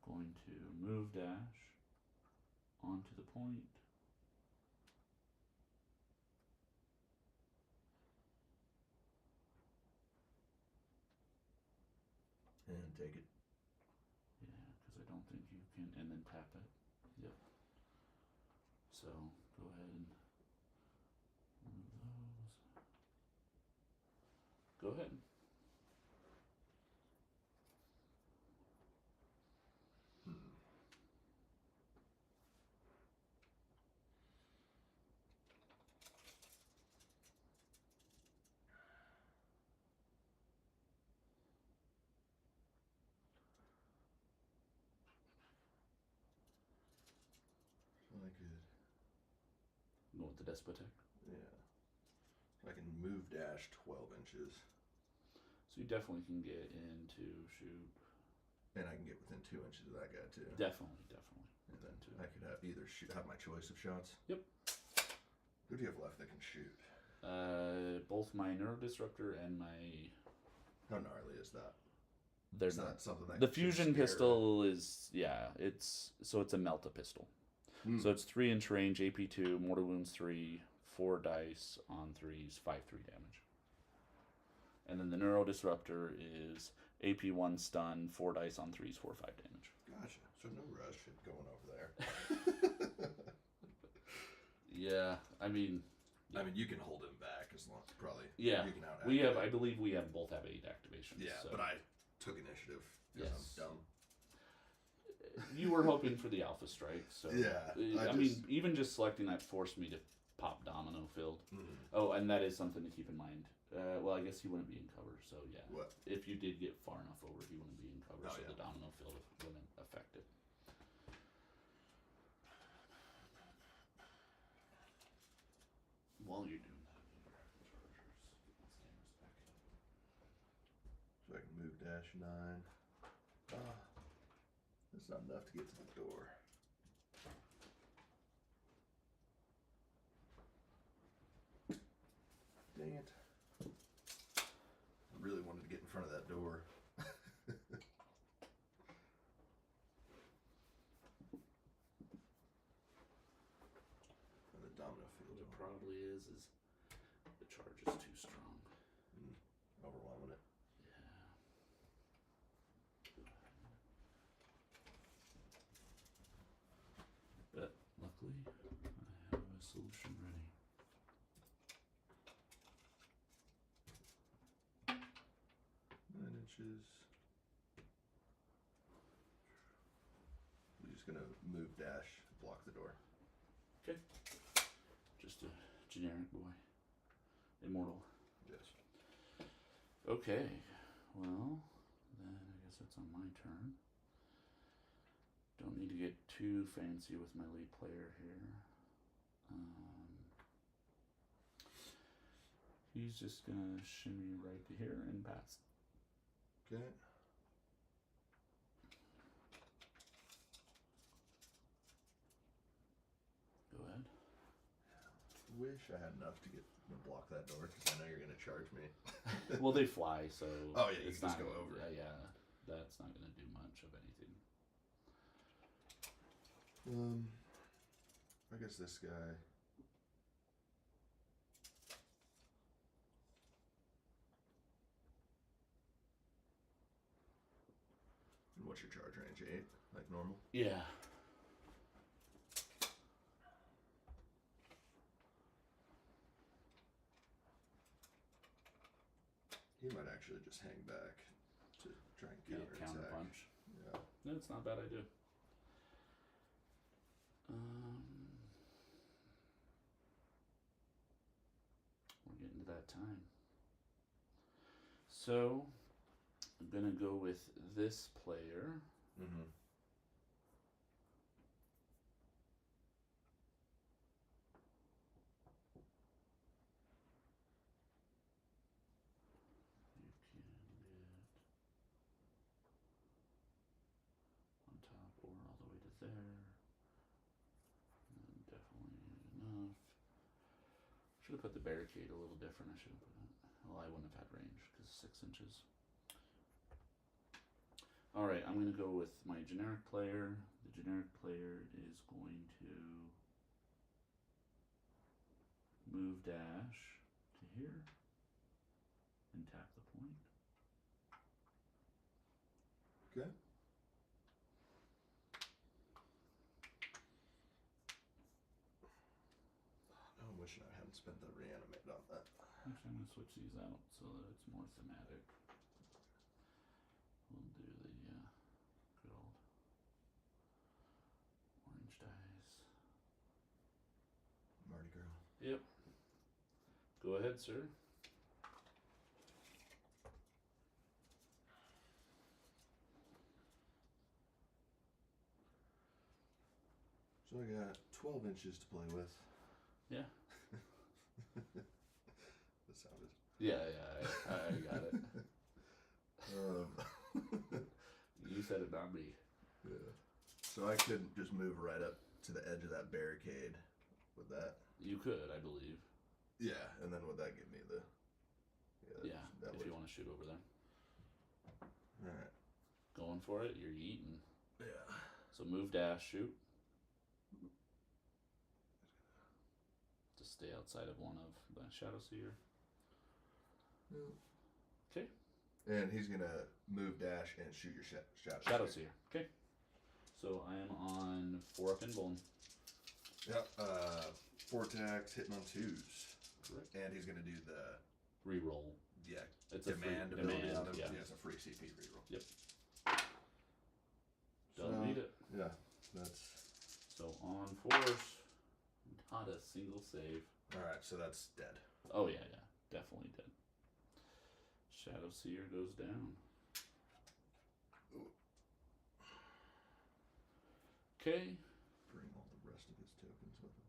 Going to move dash onto the point. And take it. Yeah, because I don't think you can, and then tap it. Yep. So go ahead and move those. Go ahead. I could. Go with the Despotek. Yeah. I can move dash 12 inches. So you definitely can get into shoot. And I can get within 2 inches of that guy too. Definitely. And then I could have either have my choice of shots. Yep. Who do you have left that can shoot? Both my Neuro Disruptor and my. How gnarly is that? There's not something that the fusion pistol is it's a Melta pistol. So it's 3-inch range, AP2, mortal wounds 3, 4 dice on 3s, 5/3 damage. And then the Neuro Disruptor is AP1 stun, 4 dice on 3s, 4/5 damage. Gotcha. So no rush going over there. Yeah, I mean, you can hold him back as long probably. Yeah, you can I believe we both have 8 activations. Yeah, so. but I took initiative because I'm dumb. You were hoping for the Alpha Strike, so yeah. I mean, even just selecting that forced me to pop Domino Field. Mm-hmm. Oh, and that is something to keep in mind. Well, I guess he wouldn't be in cover, so yeah. What? If you did get far enough over, he wouldn't be in cover, Oh, so yeah. the Domino Field wouldn't affect it. While you're doing that, So I can move dash 9. That's not enough to get to the door. Dang it. I really wanted to get in front of that door. And the domino field. What it probably is the charge is too strong. Overwhelming it. Yeah. But luckily, I have a solution ready. 9 inches. We're just gonna move dash, block the door. Okay. Just a generic boy. Immortal. Yes. Okay. Well, then I guess that's on my turn. Don't need to get too fancy with my lead player here. He's just gonna shimmy right to here and pass. Okay. Go ahead. Wish I had enough to block that door because I know you're gonna charge me. Well, they fly, so Oh yeah, you it's can just not, go over. Yeah, that's not gonna do much of anything. I guess this guy. And what's your charge range? 8, like normal? Yeah. He might actually just hang back to try and Counter attack. punch. Yeah. That's not a bad idea. We're getting to that time. So, I'm gonna go with this player. Mm-hmm. You can get on top or all the way to there. And definitely enough. Should have put the barricade a little different. I should have put it. Well, I wouldn't have had range because 6 inches. Alright, I'm going to go with my generic player. The generic player is going to move dash to here and tap the point. Okay. No, I'm wishing I hadn't spent the reanimate on that. Actually, I'm going to switch these out so that it's more thematic. We'll do the good old orange dice. Mardi Gras. Yep. Go ahead, sir. So I got 12 inches to play with. Yeah. That sounded. Yeah, I got it. You said it, not me. Yeah. So I couldn't just move right up to the edge of that barricade with that. You could, I believe. Yeah, and then would that give me the? Yeah, if you want to shoot over there. All right. Going for it. You're yeeting. Yeah. So move, dash, shoot. Just stay outside of one of the Shadow Seer. Okay. And he's gonna move, dash, and shoot your Shadow Seer. Okay. So I am on 4 up in bone. Yep. 4 attacks, hitting on 2s. Correct. And he's gonna do the reroll. Yeah. It's demand a free ability demand. on him. Yeah. It's a free CP reroll. Yep. Don't need it. Yeah. That's. So on force, not a single save. All right. So that's dead. Oh yeah, definitely dead. Shadow Seer goes down. Okay. Bring all the rest of his tokens with him.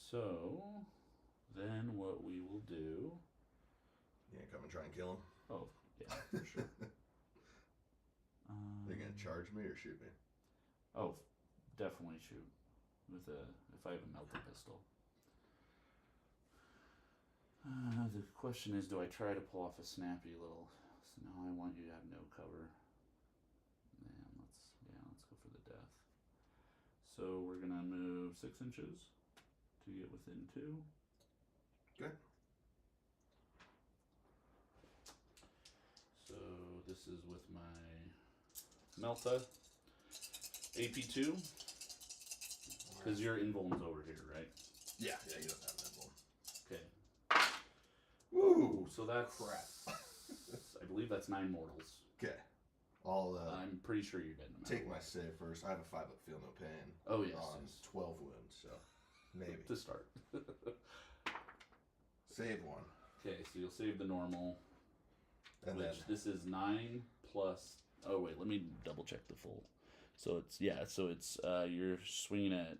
So then what we will do. You ain't come and try and kill him? Oh, yeah, for sure. Are you gonna charge me or shoot me? Oh, definitely shoot. If I have a melted pistol. The question is, do I try to pull off a snappy little? So now I want you to have no cover. Man, let's go for the death. So we're gonna move 6 inches to get within 2. Okay. So this is with my Melta AP2, because your invuln's over here, right? Yeah, you don't have an invuln. Okay. Woo! So that's crap. I believe that's 9 mortals. Okay. I'll I'm pretty sure you're dead. No matter take my what. save first. I have a 5 up feel no pain. Oh yes. On 12 wounds, so maybe To start. save 1. Okay, so you'll save the normal. And which then this is 9 plus. Oh wait, let me double check the full. So it's you're swinging at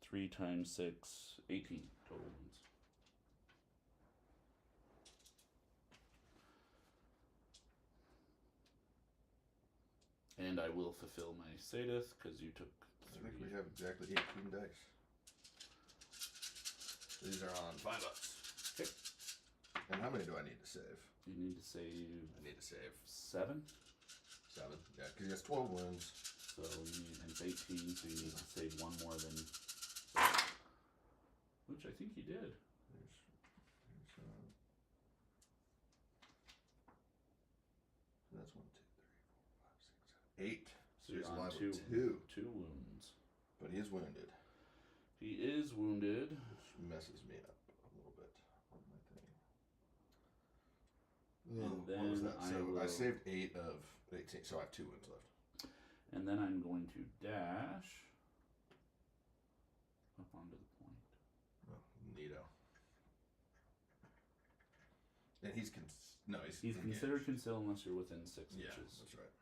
3 times 6, 18 total wounds. And I will fulfill my Sadith because you took 3. I think we have exactly 18 dice. These are on 5 ups. Okay. And how many do I need to save? You need to save. I need to save 7. 7. Yeah, because he has 12 wounds. So you need, and it's 18, so you need to save 1 more than. Which I think you did. That's 1, 2, 3, 4, 5, 6, 7, 8. So you're he's on alive 2 with 2. 2 wounds. But he is wounded. He is wounded. Which messes me up a little bit on my thing. And What was then that? So I saved 8 of 18, so I have 2 wounds left. And then I'm going to dash up onto the point. Oh, neato. And he's He's considered conceal unless you're within 6 Yeah, inches. that's right.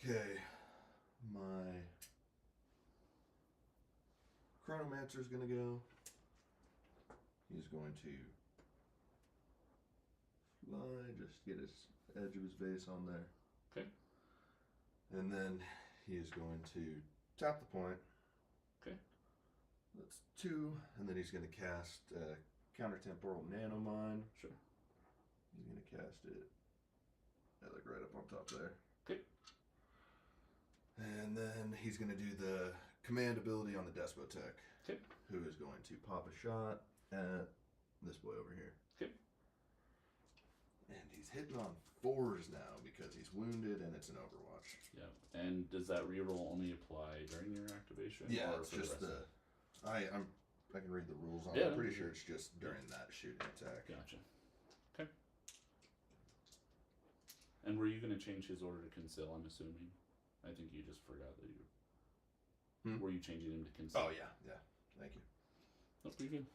Okay, my Chronomancer's gonna go. He's going to fly, just get his edge of his base on there. Okay. And then he is going to tap the point. Okay. That's 2, and then he's gonna cast Countertemporal Nanomine. Sure. He's gonna cast it, like right up on top there. Okay. And then he's gonna do the command ability on the Despotech. Okay. Who is going to pop a shot at this boy over here. Okay. And he's hitting on 4s now because he's wounded and it's an Overwatch. Yeah. And does that reroll only apply during your activation? Yeah, or it's for just the. I can read the rules on it. Yeah. I'm pretty sure it's just during that shooting attack. Gotcha. Okay. And were you going to change his order to conceal? I'm assuming. I think you just forgot that you. Were you changing him to conceal? Oh yeah. Thank you. That's pretty good.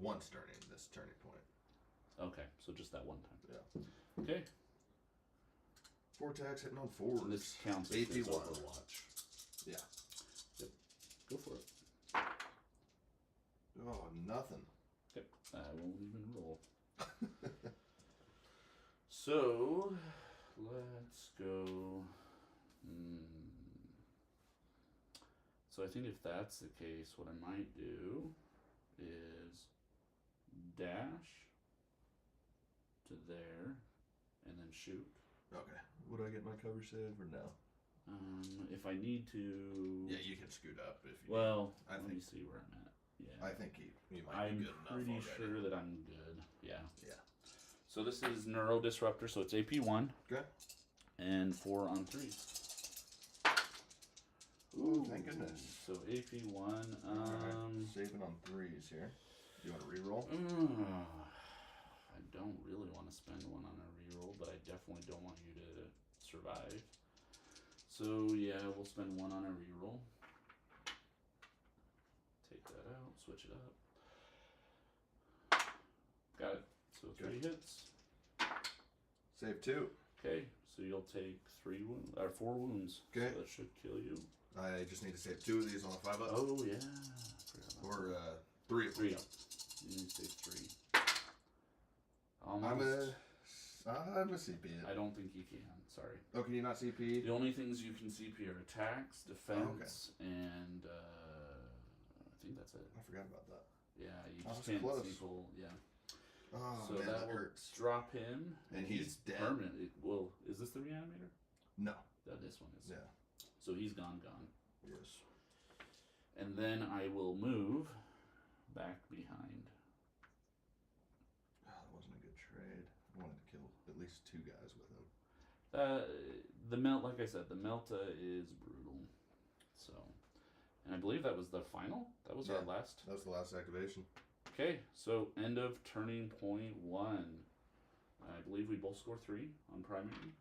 once during this turning point. Okay, so just that one time. Yeah. Okay. 4 attacks hitting on 4s. And this counts as AP1. Overwatch. Yeah. Yep. Go for it. Oh, nothing. Okay. I won't even roll. So, let's go. So I think if that's the case, what I might do is dash to there and then shoot. Okay. Would I get my cover save or no? If I need to. Yeah, you can scoot up if you. Well, let me see where I'm at. Yeah. I think you might be good enough already. I'm pretty sure that I'm good. Yeah. Yeah. So this is Neuro Disruptor, so it's AP1. Okay. And 4 on 3. Ooh, thank goodness. So AP1. Right. Saving on 3s here. Do you want to reroll? I don't really want to spend 1 on a reroll, but I definitely don't want you to survive. So yeah, we'll spend 1 on a reroll. Take that out, switch it up. Got it. So 3 hits. Save 2. Okay, so you'll take 3 wounds or 4 wounds. Okay. So that should kill you. I just need to save 2 of these on a 5 up. Oh yeah. Or 3 of them. 3 up. You need to save 3. Almost. I'm a CP. I don't think you can. Sorry. Oh, can you not CP? The only things you can CP are attacks, defense, and I think that's it. I forgot about that. Yeah, you I just was can't close. people. Yeah. Oh, So man, that that will hurts. drop him, And he's dead. permanent. Well, is this the reanimator? No. This one is. Yeah. So he's gone. Yes. And then I will move back behind. Oh, that wasn't a good trade. I wanted to kill at least 2 guys with him. The melt, like I said, the Melta is brutal. So, and I believe that was the final. That was our last. That was the last activation. Okay, so end of turning point 1. I believe we both score 3 on primary.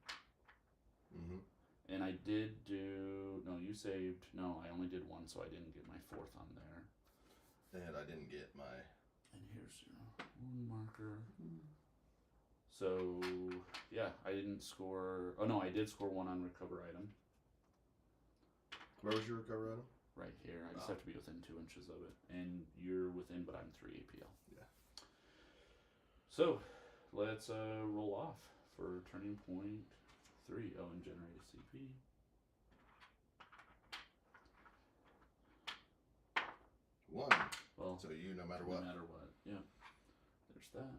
Mm-hmm. And I did do. No, you saved. No, I only did 1, so I didn't get my 4th on there. And I didn't get my. And here's your wound marker. So, yeah, I didn't score. Oh, no, I did score 1 on recover item. Where was your recover item? Right here. I just have to be within 2 inches of it. And you're within, but I'm 3 APL. Yeah. So, let's roll off for turning point 3. Oh, and generate a CP. One. Well, so you, no matter what. No matter what. Yeah. There's that.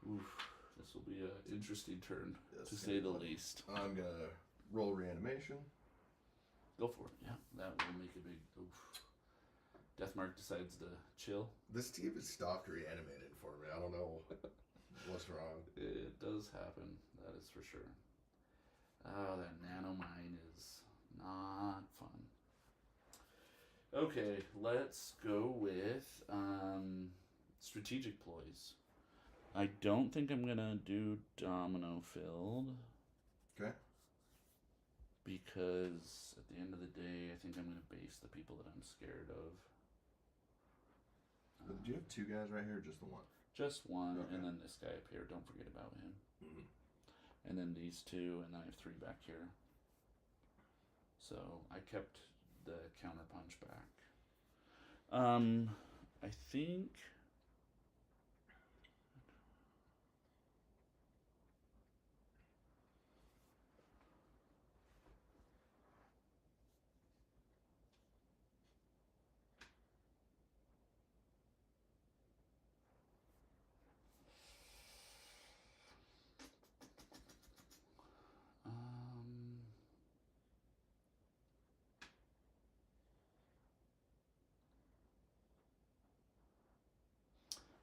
Oof. This will be an interesting turn, to say the least. I'm going to roll reanimation. Go for it. Yeah. That will make a big oof. Deathmark decides to chill. This team has stopped reanimating for me. I don't know what's wrong. It does happen. That is for sure. Oh, that nanomine is not fun. Okay, let's go with strategic ploys. I don't think I'm going to do domino filled. Okay. Because at the end of the day, I think I'm going to base the people that I'm scared of. Do you have 2 guys right here or just the 1? Just 1, okay. and then this guy up here. Don't forget about him. Mm-hmm. And then these 2, and then I have 3 back here. So I kept the counterpunch back. I think.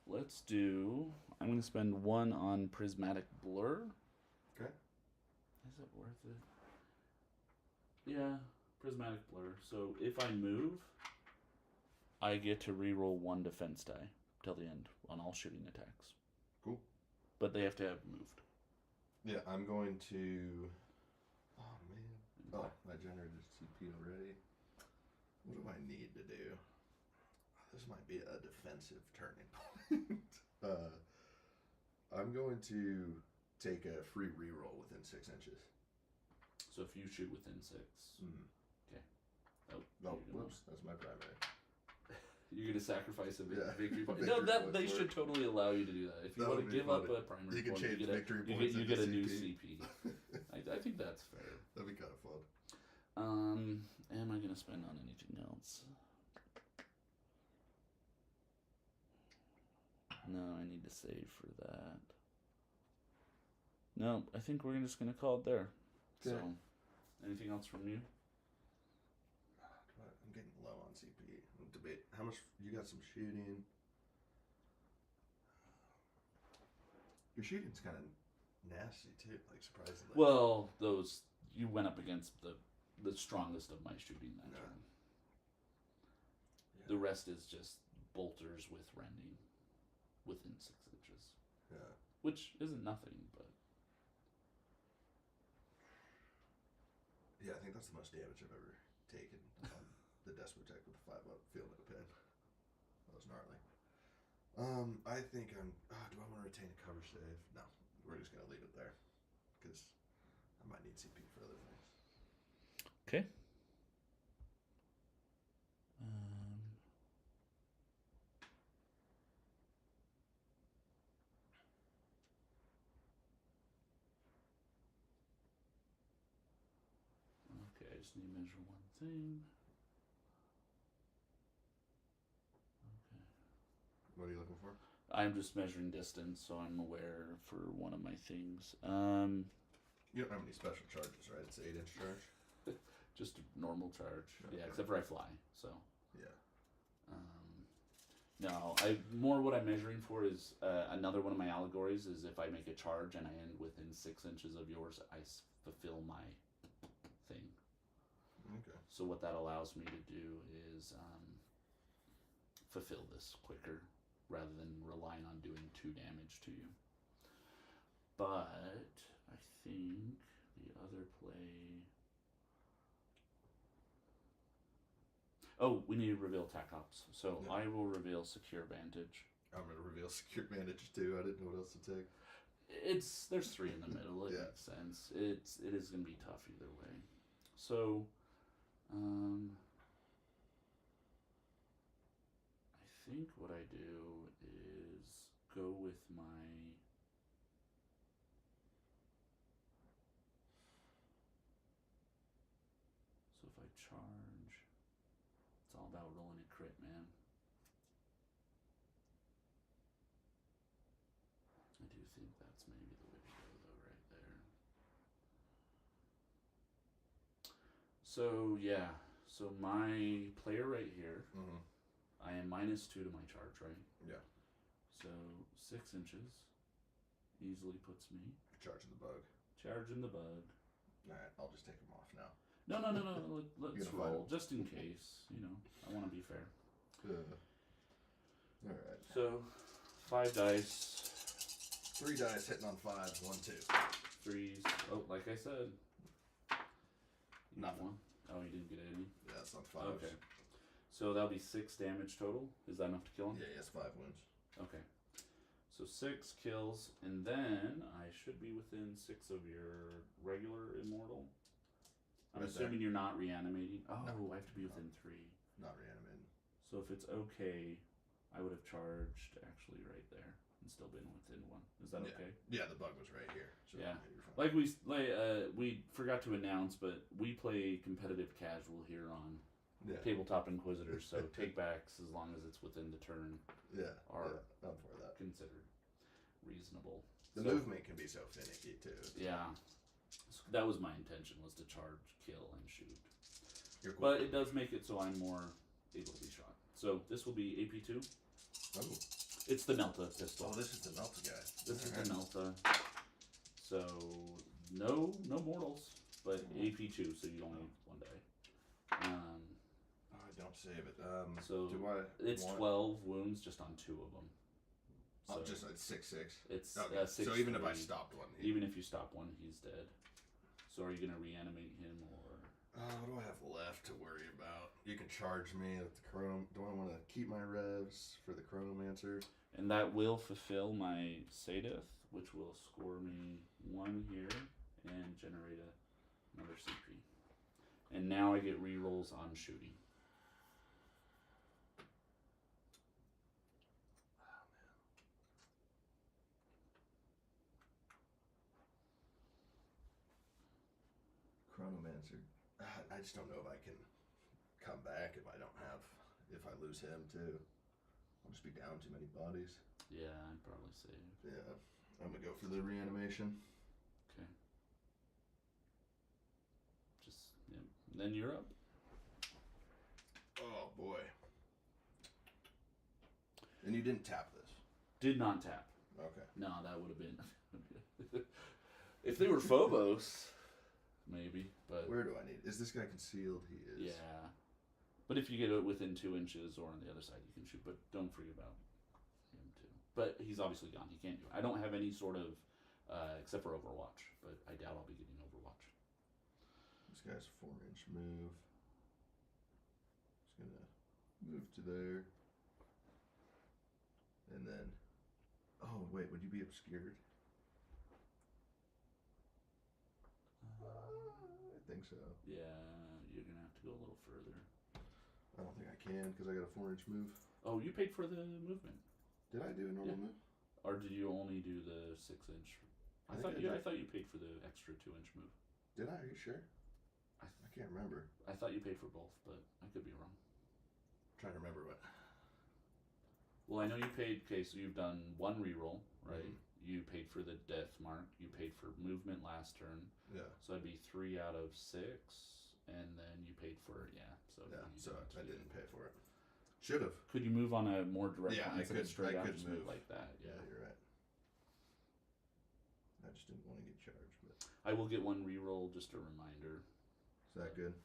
Let's do. I'm going to spend 1 on Prismatic Blur. Okay. Is it worth it? Yeah, Prismatic Blur. So if I move, I get to reroll 1 defense die till the end on all shooting attacks. Cool. But they have to have moved. Yeah, I'm going to. Oh man. Oh, I generated CP already. What do I need to do? This might be a defensive turning point. I'm going to take a free reroll within 6 inches. So if you shoot within 6. Mm. Okay. Oh, whoops. That's my primary. You're going to sacrifice a victory point. Victory No, they point should totally allow you to do that. If you want to give up a primary you can point, change you victory points you get a new CP. CP. I think that's fair. That'd be kind of fun. Am I going to spend on anything else? No, I need to save for that. No, I think we're just going to call it there. Okay. So, anything else from you? I'm getting low on CP. Debate. How much? You got some shooting. Your shooting's kind of nasty too, like surprisingly. Well, you went up against the strongest of my shooting that turn. Yeah. The rest is just bolters with rending within 6 inches. Yeah. Which isn't nothing, but yeah, I think that's the most damage I've ever taken on the Desperate Tech with a 5-up field at a pin. That was gnarly. I think do I want to retain a cover save? No, we're just gonna leave it there because I might need CP for other things. Okay. Okay, I just need to measure one thing. Okay. What are you looking for? I'm just measuring distance, so I'm aware for one of my things. You don't have any special charges, right? It's 8-inch charge. Just a normal charge. Okay. Yeah, except for I fly, so. Yeah. No, what I'm measuring for is another one of my allegories is if I make a charge and I end within 6 inches of yours, I fulfill my thing. Okay. So what that allows me to do is fulfill this quicker rather than relying on doing 2 damage to you. But I think the other play... Oh, we need to reveal Tac Ops. So yeah. I will reveal Secure Vantage. I'm going to reveal Secure Vantage too. I didn't know what else to take. There's 3 in the middle. It makes sense. It is going to be tough either way. So, I think what I do is go with my... So if I charge, it's all about rolling a crit, man. I do think that's maybe the way to go, though, right there. So, yeah. So my player right here, I am -2 to my charge, right? Yeah. So 6 inches easily puts me. Charging the bug. Charging the bug. Alright, I'll just take them off now. No. Let's roll, just in case. You know, I want to be fair. Alright. So, 5 dice. 3 dice hitting on 5s, 1, 2. 3s. Oh, like I said. Not one. Oh, you didn't get any? Yeah, it's on 5s. Okay. So that'll be 6 damage total. Is that enough to kill him? Yeah, it's 5 wounds. Okay. So 6 kills, and then I should be within 6 of your regular immortal. I'm assuming you're not reanimating. Oh, no. I have to be within 3. Not reanimating. So if it's okay, I would have charged actually right there and still been within 1. Is that okay? Yeah, the bug was right here. So yeah. We forgot to announce, but we play competitive casual here on Tabletop Inquisitors, so takebacks as long as it's within the turn are for that. Considered reasonable. The movement can be so finicky too. Yeah. So that was my intention, was to charge, kill, and shoot. Cool. But it does make it so I'm more able to be shot. So this will be AP2. Oh. It's the Nelta pistol. Oh, this is the Nelta guy. This is the Nelta. So no mortals, but AP2, so you only need 1 die. Don't save it. So it's 12 wounds just on 2 of them. So just it's 6/6. It's okay. 6. So even if I stopped one, even if you stop one, he's dead. So are you gonna reanimate him or? What do I have left to worry about? You can charge me with the chrono. Do I want to keep my revs for the chronomancer? And that will fulfill my Sadith, which will score me 1 here and generate another CP. And now I get rerolls on shooting. Chronomancer. I just don't know if I can come back if I lose him too. I'll just be down too many bodies. Yeah, I'd probably save. Yeah, I'm gonna go for the reanimation. Okay. Yeah. Then you're up. Oh boy. And you didn't tap this? Did not tap. Okay. No, that would have been... if they were Phobos, maybe, but... Where do I need... Is this guy concealed? He is. Yeah. But if you get it within 2 inches or on the other side, you can shoot. But don't forget about him, too. But he's obviously gone. He can't do it. I don't have any sort of... except for Overwatch. But I doubt I'll be getting Overwatch. This guy's 4-inch move. Just gonna move to there. And then... Oh, wait. Would you be obscured? I think so. Yeah, you're going to have to go a little further. I don't think I can because I got a 4-inch move. Oh, you paid for the movement. Did I do a normal move? Or did you only do the 6-inch? I thought you paid for the extra 2-inch move. Did I? Are you sure? I can't remember. I thought you paid for both, but I could be wrong. I'm trying to remember what. Well, I know you paid. Okay, so you've done 1 reroll, right? Mm-hmm. You paid for the death mark. You paid for movement last turn. Yeah. So that'd be 3 out of 6, and then you paid for So yeah. So I didn't pay for it. Should have. Could you move on a more direct? Yeah, I could. Straight I out could just move like that. Yeah, you're right. I just didn't want to get charged, but I will get 1 reroll, just a reminder. Is that good?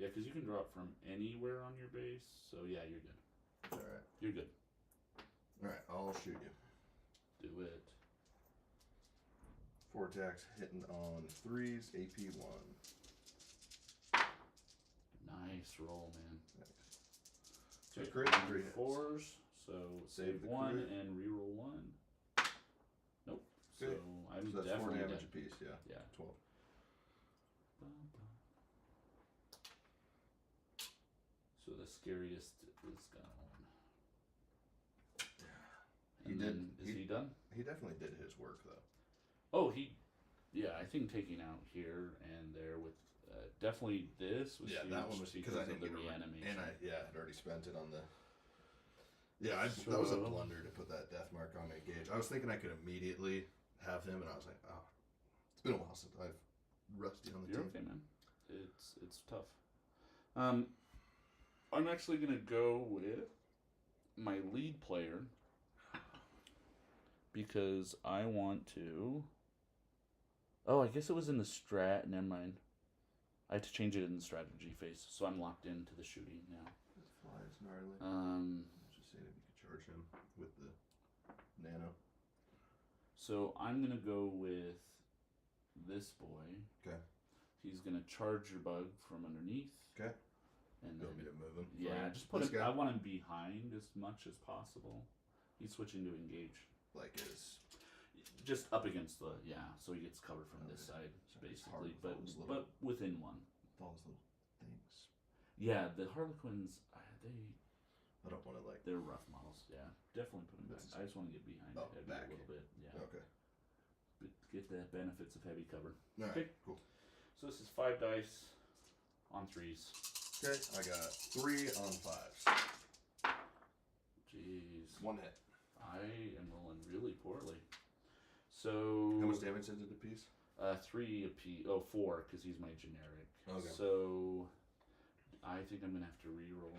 Yeah, because you can drop from anywhere on your base. So yeah, you're good. All right. You're good. All right, I'll shoot you. Do it. 4 attacks hitting on 3s, AP 1. Nice roll, man. Nice. So crit and 3 hits. 4s, so save 1 crit. and reroll 1. Nope. Okay. So I'm So that's 4 definitely damage dead. apiece, yeah. Yeah. 12. So the scariest is gone. He And did. then, is he done? He definitely did his work, though. Oh, yeah, I think taking out here and there with definitely this was Yeah, huge that one was because I didn't of get the a reanimation. and I had already spent it on the. Yeah, that was a blunder to put that death mark on engage. I was thinking I could immediately have him, and I was like, oh, it's been a while since I've rusty on the You're team. okay, man. It's tough. I'm actually gonna go with my lead player because I want to. Oh, I guess it was in the strat. Never mind. I had to change it in the strategy phase, so I'm locked into the shooting now. This fly is gnarly. Just saying if you could charge him with the nano. So I'm gonna go with this boy. Okay. He's gonna charge your bug from underneath. Okay. And You then, want me to move him? yeah, just put him. I want him behind as much as possible. He's switching to engage. Like his. Just up against the so he gets covered from this side basically, but within 1. All those little things. Yeah, the Harlequins, I don't want to like. they're rough models. Yeah, definitely put them back. I just want to get behind heavy back. a little bit. Yeah. Okay. But get the benefits of heavy cover. All right. Okay. Cool. So this is 5 dice on 3s. Okay, I got 3 on 5s. Jeez. 1 hit. I am rolling really poorly. So How much damage is it a piece? 3 apiece. Oh, 4 because he's my generic. Okay. So I think I'm gonna have to re-roll.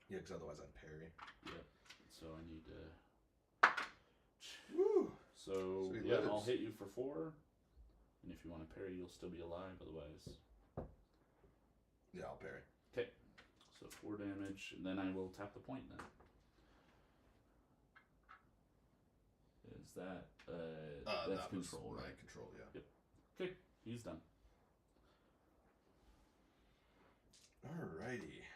Yeah, because otherwise I'd parry. Yep. So I need to. Woo! So Sweet yeah, lives. I'll hit you for 4, and if you want to parry, you'll still be alive. Otherwise. Yeah, I'll parry. Okay. So 4 damage, and then I will tap the point. Then. Is that that's control, right? Control, yeah. Yep. Okay, he's done. Alrighty.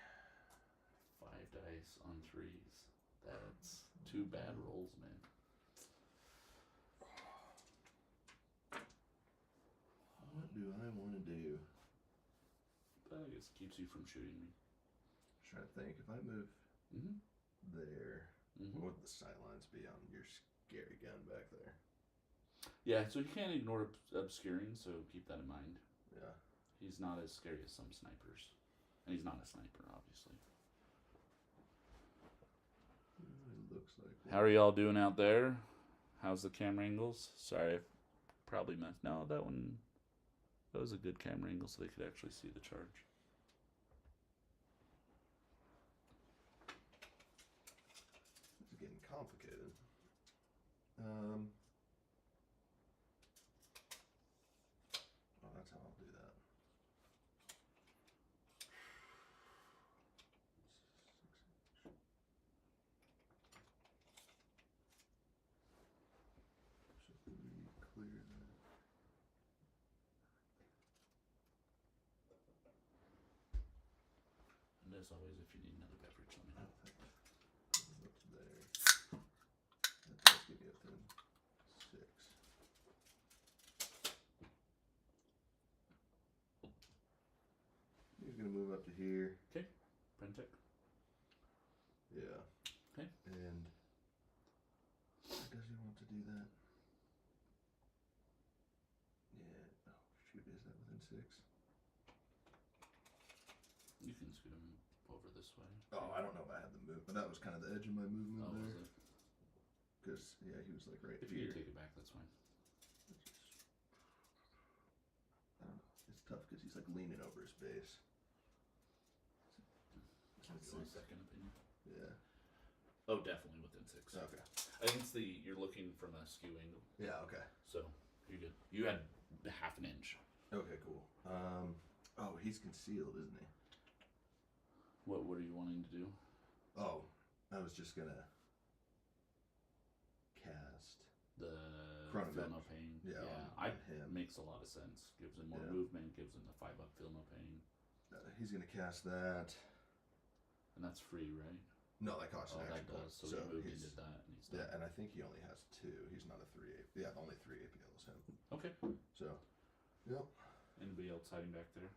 5 dice on 3s. That's 2 bad rolls, man. What do I want to do? But I guess it keeps you from shooting me. Trying to think. If I move there, what would the sightlines be on your scary gun back there? Yeah, so you can't ignore obscuring, so keep that in mind. Yeah. He's not as scary as some snipers. And he's not a sniper, obviously. It looks like... How are y'all doing out there? How's the camera angles? Sorry, I probably messed... No, that one... That was a good camera angle so they could actually see the charge. This is getting complicated. Oh, that's how I'll do that. Should we clear that? And as always, if you need another beverage, let me know. Up to there. That does give you up to 6. He's gonna move up to here. Okay, Prentec. Yeah. Okay. And does he want to do that? Yeah. Oh shoot, is that within 6? You can scoot him over this way. Oh, I don't know if I had the move, but that was kind of the edge of my movement Oh, there. was it? Because yeah, he was like right If here. you take it back, that's fine. I don't know. It's tough because he's like leaning over his base. Do you want a second opinion? Yeah. Oh, definitely within 6. Okay. I think it's you're looking from a skew angle. Yeah. Okay. So you're good. You had half an inch. Okay. Cool. Oh, he's concealed, isn't he? What are you wanting to do? Oh, I was just gonna cast The Chronomet. Feel No Pain. Yeah, I him. makes a lot of sense. Gives him more Yeah. movement. Gives him the 5-up Feel No Pain. He's gonna cast that. And that's free, right? No, that costs an Oh, that action point. does. So he moved and did that, and he's done. Yeah, and I think he only has 2. He's not a 3 AP. Yeah, only 3 APL is him. Okay. So, yep. Anybody else hiding back there?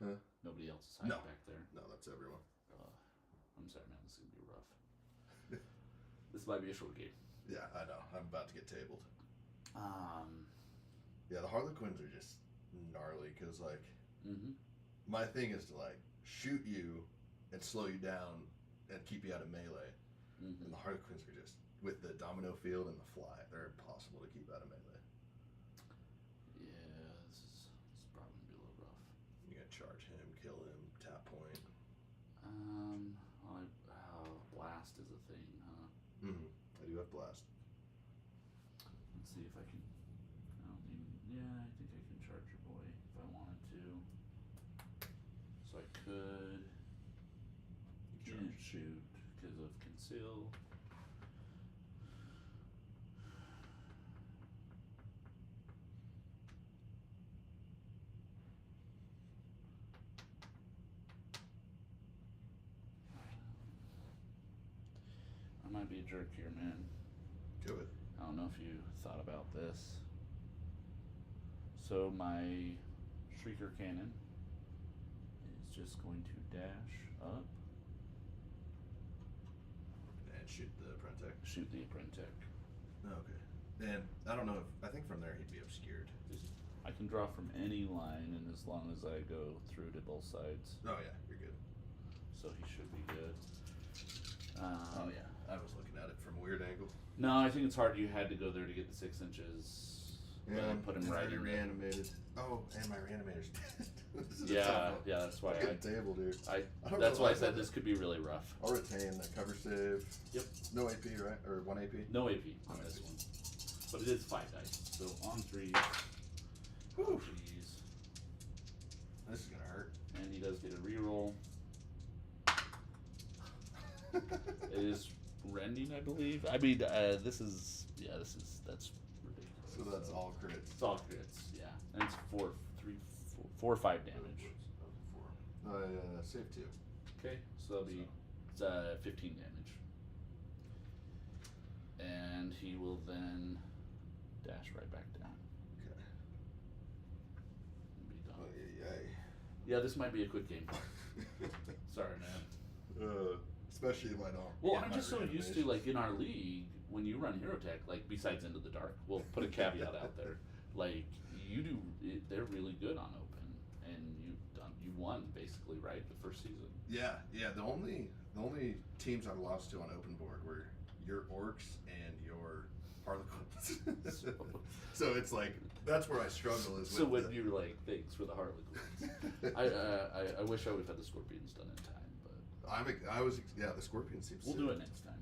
Huh? Nobody else is hiding No. back there. No, that's everyone. I'm sorry, man. This is gonna be rough. This might be a short game. Yeah, I know. I'm about to get tabled. Yeah, the Harlequins are just gnarly because, like, my thing is to, like, shoot you and slow you down and keep you out of melee. And the Harlequins are just, with the domino field and the fly, they're impossible to keep out of melee. Yeah, this is probably gonna be a little rough. You gotta charge him, kill him, tap point. Blast is a thing, huh? I do have blast. Let's see if I can. I don't even. Yeah, I think I can charge your boy if I wanted to. So I could. Can't shoot because of conceal. I might be a jerk here, man. Do it. I don't know if you thought about this. So my Shrieker Cannon is just going to dash up. And shoot the Prentec. Shoot the Prentec. Okay. And I don't know if, I think from there he'd be obscured. I can draw from any line, and as long as I go through to both sides. Oh yeah, you're good. So he should be good. Oh yeah, I was looking at it from a weird angle. No, I think it's hard. You had to go there to get the 6 inches. Yeah, put him right in reanimated. Oh, and my reanimator's dead. This is a Yeah, tough one. yeah, that's why Look at the table, dude. don't that's know why I why said that- this could be really rough. I'll retain the cover save. Yep. No AP, right? Or 1 AP? No AP on No this AP. one. But it is 5 dice. So on 3. Whew. Jeez. This is gonna hurt. And he does get a reroll. It is rending, I believe. I mean, that's ridiculous. So that's all crits. It's all crits, yeah. And it's 4 or 5 damage. I save 2. Okay, so that'll be 15 damage. And he will then dash right back down. Okay. And be done. Oh, yay. Yeah, this might be a quick game. Sorry, man. Especially if I don't. Well, I'm just so used to, like, in our league, when you run Hierotek, like, besides Into the Dark, we'll put a caveat out there. Like, you do, they're really good on open, and you won, basically, right, the first season. Yeah. The only teams I've lost to on open board were your Orcs and your Harlequins. So it's like, that's where I struggle is with so when you're like, thanks for the Harlequins. I wish I would have had the Scorpions done in time, but the Scorpion seems we'll do it next time.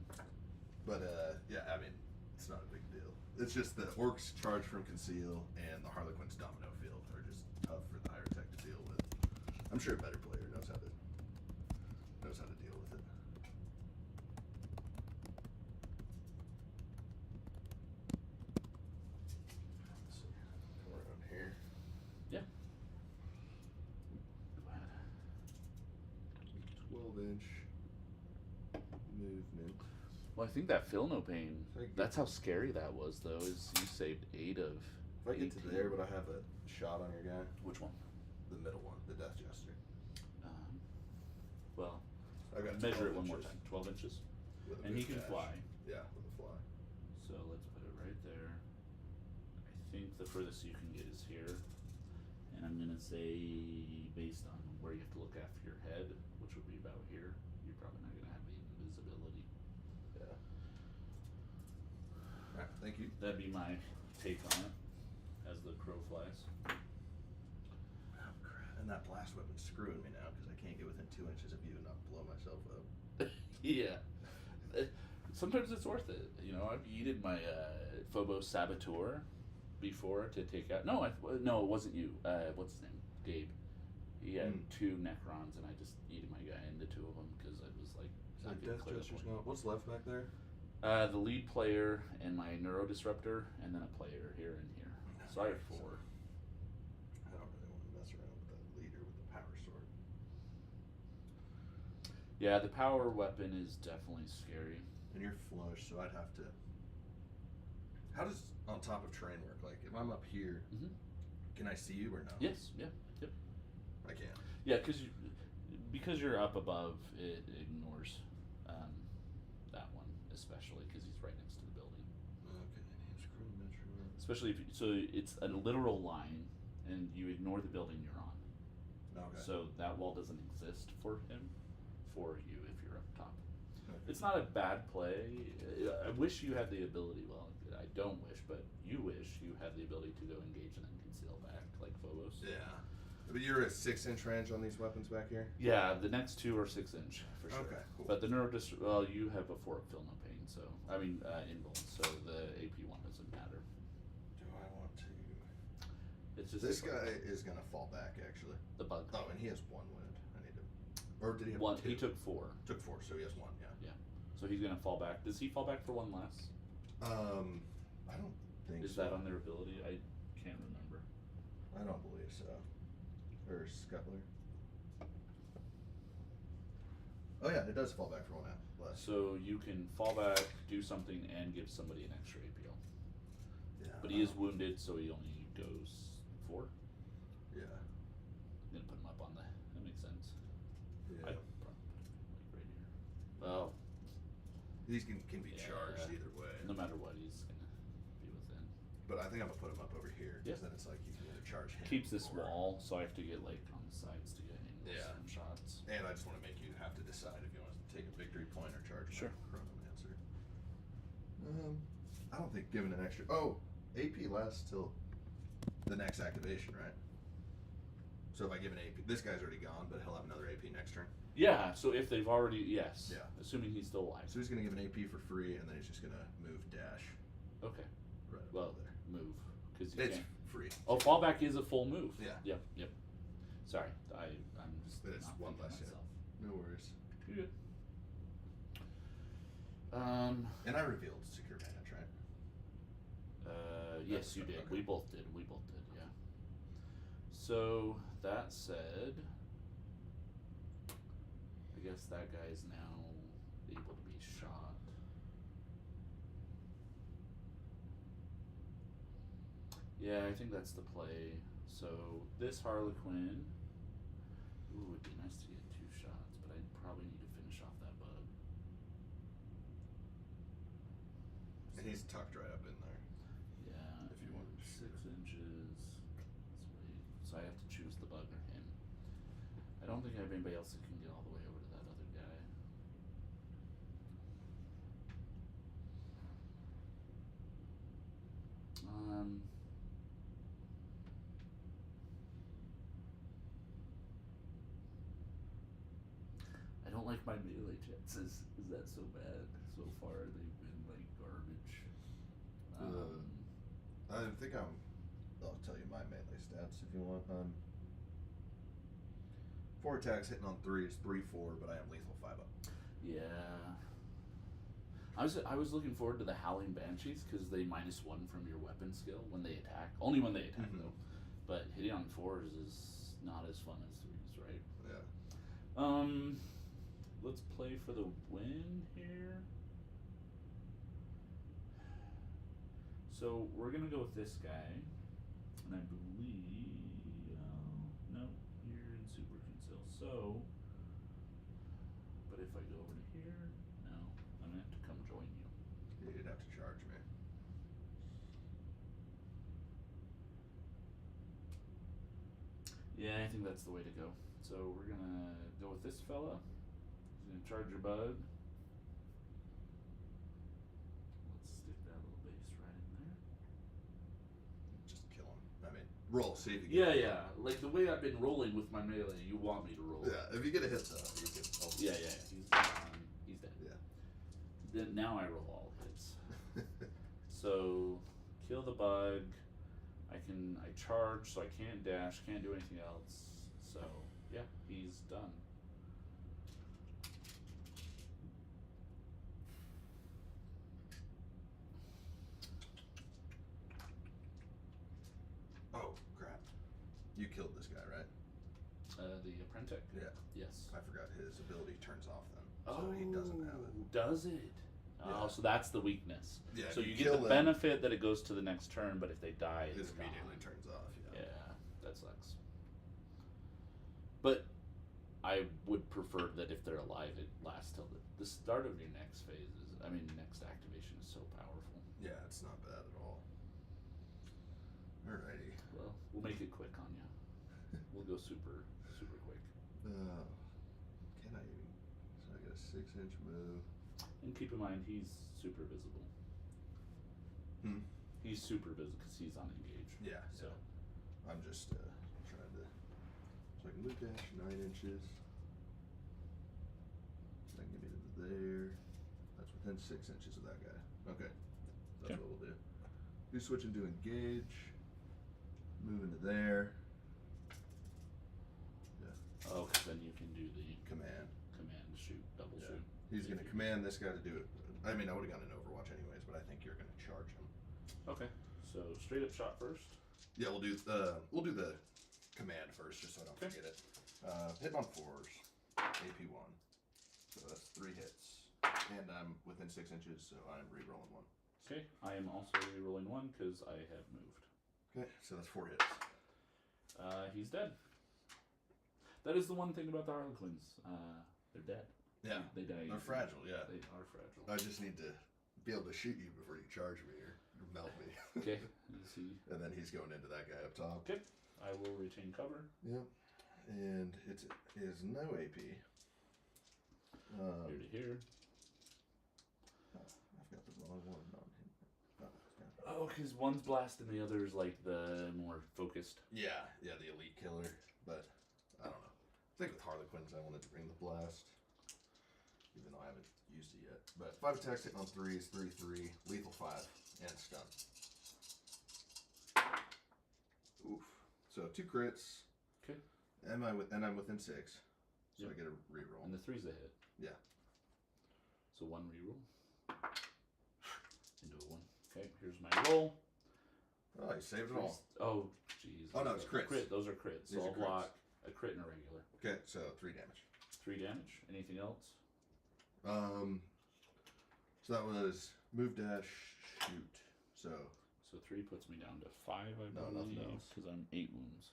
But yeah, I mean, it's not a big deal. It's just the Orcs charge from Conceal and the Harlequins Domino Field are just tough for the Hierotek to deal with. I'm sure a better player knows how to deal with it. Let's see. Come around here. Yeah. 12-inch movement. Well, I think that Feel No Pain, Thank you. that's how scary that was, though, is you saved 8 of If I get 18. to there, but I have a shot on your guy. Which one? The middle one, the Death Jester. Well, I got measure it 12 one more inches time. 12 inches. with a And he big can dash. fly. Yeah, with a fly. So let's put it right there. I think the furthest you can get is here. And I'm going to say, based on where you have to look after your head, which would be about here, you're probably not going to have invisibility. Yeah. Alright, thank you. That'd be my take on it as the crow flies. Oh, crap. And that blast weapon's screwing me now because I can't get within 2 inches of you and not blow myself up. Yeah. Sometimes it's worth it. You know, I've yeeted my Phobos Saboteur before to take out. No, it wasn't you. What's his name? Gabe. He had 2 Necrons, and I just yeeted my guy into 2 of them because I was like, So not gonna Death clear the Jester's point. going. What's left back there? The lead player and my Neuro Disruptor, and then a player here and here. So I have 4. I don't really want to mess around with that leader with the power sword. Yeah, the power weapon is definitely scary. And you're flush, so I'd have to. How does on top of terrain work? Like, if I'm up here, can I see you or no? Yes, yeah, yep. I can. Yeah, because you're up above, it ignores that one, especially because he's right next to the building. Okay, name's Chronometry. Especially if so it's a literal line, and you ignore the building you're on. Okay. So that wall doesn't exist for him, for you if you're up top. Okay. It's not a bad play. I wish you had the ability. Well, I don't wish, but you wish you had the ability to go engage and then conceal back like Phobos. Yeah. But you're at 6-inch range on these weapons back here? Yeah, the next 2 are 6-inch for sure. Okay, cool. But the you have a 4 Feel No Pain, so invuln, so the AP one doesn't matter. Do I want to? It's just This guy is gonna fall back actually. the bug. Oh, and he has 1 wound. I need to. Or did he have 1. 2? He took 4. Took 4, so he has 1. Yeah. Yeah. So he's gonna fall back. Does he fall back for 1 less? I don't think. Is so. that on their ability? I can't remember. I don't believe so. Or Scuttler. Oh yeah, it does fall back for 1 less. So you can fall back, do something, and give somebody an extra APL. Yeah. But he is wounded, so he only goes 4. Yeah. I'm gonna put him up on that makes sense. Yeah. I'd probably put him like right here. Well, These can be Yeah. charged either way. no matter what, he's gonna be within. But I think I'm gonna put him up over here because Yeah. then it's like you can either charge him. Keeps this or- wall, so I have to get like on the sides to get angles Yeah. and shots. And I just want to make you have to decide if you want to take a victory point or charge Sure. Chronomancer. I don't think giving an extra. Oh, AP lasts till the next activation, right? So if I give an AP, this guy's already gone, but he'll have another AP next turn. Yeah, so if they've already, yes. Yeah. Assuming he's still alive. So he's gonna give an AP for free, and then he's just gonna move dash Okay. right up Well, there. move. Because you It's can't. free. Oh, fallback is a full move. Yeah. Yep. Sorry. I'm just But it's not 1 thinking less, yeah. myself. No worries. You're good. And I revealed secure manage, right? Yes, you did. Okay. We both did, yeah. So, that said, guess that guy is now able to be shot. Yeah, I think that's the play. So this Harlequin. Ooh, it'd be nice to get 2 shots, but I'd probably need to finish off that bug. And he's tucked right up in there. Yeah. If you want to 6 inches. Let's wait. So I have to choose the bug or him. I don't think I have anybody else that can get all the way over to that other guy. I don't like my melee chances. Is that so bad? So far, they've been like garbage. I think I'll tell you my melee stats if you want. 4 attacks hitting on 3 is 3/4, but I am lethal 5 up. Yeah. I was looking forward to the Howling Banshees because they -1 from your weapon skill when they attack. Only when they attack though. But hitting on 4s is not as fun as 3s, right? Yeah. Let's play for the win here. So we're gonna go with this guy, and I believe no, you're in Super Conceal. So, but if I go over to here, no, I'm gonna have to come join you. You'd have to charge me. Yeah, I think that's the way to go. So we're gonna go with this fella. He's gonna charge your bug. Let's stick that little base right in there. Just kill him. I mean, roll, see if you Yeah, get yeah. Like the way I've been rolling with my melee, you want me to roll. Yeah, if you get a hit though, you can. Yeah. He's dead. Yeah. Then now I roll all hits. So kill the bug. I charge, so I can't dash, can't do anything else. So yeah, he's done. Oh crap! You killed this guy, right? The apprentice. Yeah. Yes. I forgot his ability turns off then, so he doesn't have it. Does it? Yeah. Oh, so that's the weakness. Yeah. So you get kill the them, benefit that it goes to the next turn, but if they die, it it's immediately gone. turns off. Yeah. Yeah, that sucks. But I would prefer that if they're alive, it lasts till the start of your next phase. Next activation is so powerful. Yeah, it's not bad at all. Alrighty. Well, we'll make it quick on you. We'll go super quick. Can I even? So I get a 6-inch move. And keep in mind, he's super visible. He's super visible because he's on engage. Yeah. So I'm just trying to. So I can move dash 9 inches. That can get me to there. That's within 6 inches of that guy. Okay. That's what we'll do. Do switch into engage. Move into there. Yeah. oh, because then you can do the Command. shoot, double Yeah. shoot. He's going to command this guy to do it. I mean, I would have gone in Overwatch anyways, but I think you're going to charge him. Okay. So straight up shot first. Yeah, we'll do the command first, just so I don't Okay. forget it. Hitting on 4s, AP 1. So that's 3 hits, and I'm within 6 inches, so I'm re-rolling 1. Okay. I am also re-rolling 1 because I have moved. Okay, so that's 4 hits. He's dead. That is the one thing about the Harlequins. They're dead. Yeah, They die. they're fragile. Yeah, They are fragile. I just need to be able to shoot you before you charge me or melt me. Okay. Let's see. And then he's going into that guy up top. Okay. I will retain cover. Yep. And it is no AP. Here to here. I've got the wrong one on him. Oh, because one's blast and the other is like the more focused. Yeah, the elite killer. But I don't know. I think with Harlequins, I wanted to bring the blast, even though I haven't used it yet. But 5 attacks hitting on 3s, 3/3, lethal 5, and stun. Oof. So 2 crits. Okay. And I'm within 6, so I get a reroll. And the 3's a hit. Yeah. So 1 reroll. Into a 1. Okay, here's my roll. Oh, you saved it all. Oh, jeez. Oh, no, it's crits. Those are crits. These So are I'll block a crit and a regular. Okay, so 3 damage. 3 damage. Anything else? So that was move, dash, shoot. So 3 puts me down to 5, I No, believe, nothing else. because I'm 8 wounds.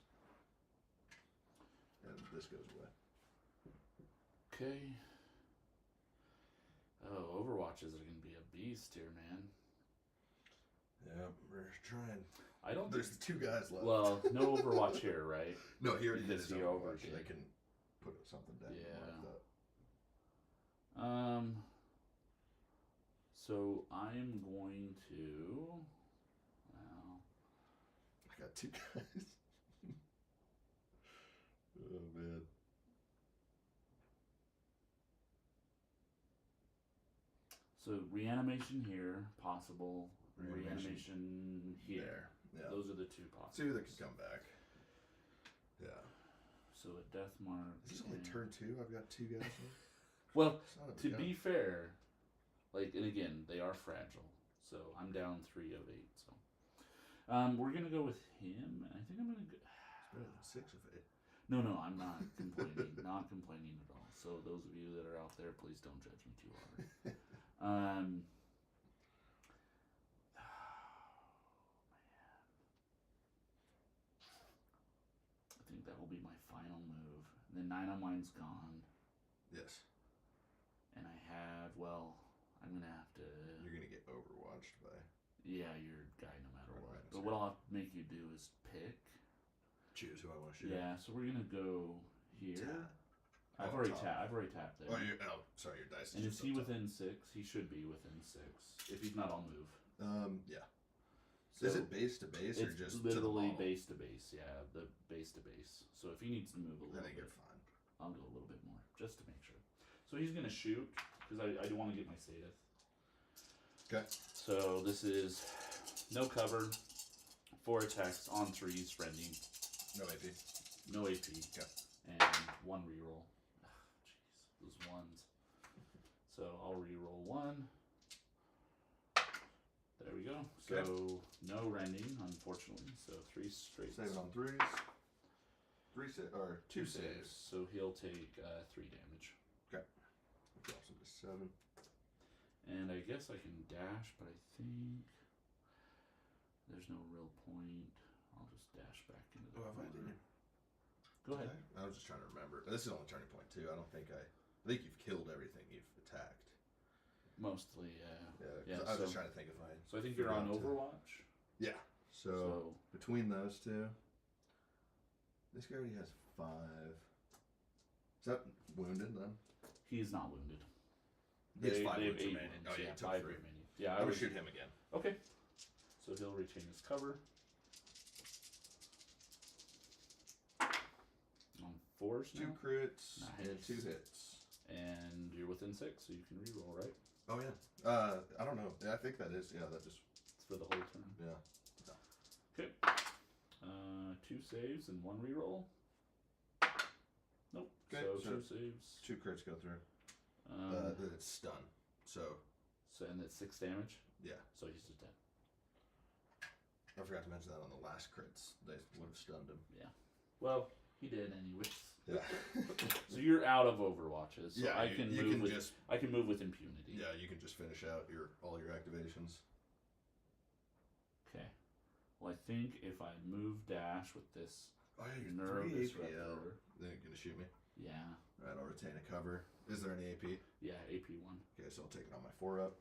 and this goes away. Okay. Oh, Overwatches are gonna be a beast here, man. Yeah, we're trying. I don't. There's 2 guys left. Well, no Overwatch here, right? no, he already did because his he Overwatch. overdid. They can put something down. Yeah. So I'm going to. Well, I got 2 guys. Oh man. so reanimation here, possible. Reanimation Reanimation here. There. Yeah. Those are the 2 possible. See that could come back. Yeah. So a death mark. Is this only and- turn 2? I've got 2 guys left. Well, Son of a to gun. be fair, like, and again, they are fragile. So I'm down 3 of 8. So we're gonna go with him, and I think I'm gonna go. It's better than 6 of 8. No, I'm not complaining. Not complaining at all. So those of you that are out there, please don't judge me too hard. I think that will be my final move. The 9 on mine's gone, Yes. and I have. Well, I'm gonna have to. You're gonna get overwatched by. Yeah, you're a guy no matter Right, what. right, But what I'll make you do is pick. Choose who I want to shoot. Yeah, so we're gonna go here. Tap. I've Oh, already top. tapped. I've already tapped there. Sorry, your dice. And is just he up top. within 6? He should be within 6. If he's not, I'll move. Yeah. So Is it base to base or it's just literally to the model? base to base? Yeah, the base to base. So if he needs to move a I little think bit, you're fine. I'll go a little bit more just to make sure. So he's gonna shoot because I do want to get my Sadith. Okay. So this is no cover, 4 attacks on 3s, rending, No AP. no AP, Okay. and 1 reroll. Jeez, those ones. So I'll reroll 1. There we go. So Okay. no rending, unfortunately. So 3 straight. Save it on 3s. 2 saves. So he'll take 3 damage. Drops him to 7. And I guess I can dash, but I think there's no real point. I'll just dash back into the Oh, have I corner. did it? Go ahead. I was just trying to remember. This is only turning point 2. I think you've killed everything you've attacked. Mostly, Yeah. 'Cause I was so- just trying to think if I. So I think you're on forgot to- Overwatch. Yeah. So between those 2, this guy already has 5. Is that wounded then? He's not wounded. He has 5 they have wounds 8 remaining. wounds. Oh, yeah, Yeah, he took 5 3. remaining. Yeah, I would shoot him again. Okay. So he'll retain his cover. On 4s 2 now. crits and Nice. 2 hits. And you're within 6, so you can reroll, right? Oh yeah. I don't know. Yeah, I think that is. Yeah, that just. It's for the whole turn. Yeah. Okay. 2 saves and 1 reroll. Nope. Okay, So so 2 saves. 2 crits go through. It's stun. So And it's 6 damage. yeah, So he's just dead. I forgot to mention that on the last crits. They would have stunned him. Well, he did anyways. Yeah. So you're out of Overwatches. So yeah. I you can you move can with just. I can move with impunity. Yeah, you can just finish out all your activations. Okay. Well, I think if I move dash with this Oh yeah, you're nerve 3 AP. disruptor. Then you're gonna shoot me. Yeah. All right, I'll retain a cover. Is there any AP? Yeah, AP 1. Okay, so I'll take it on my 4 up.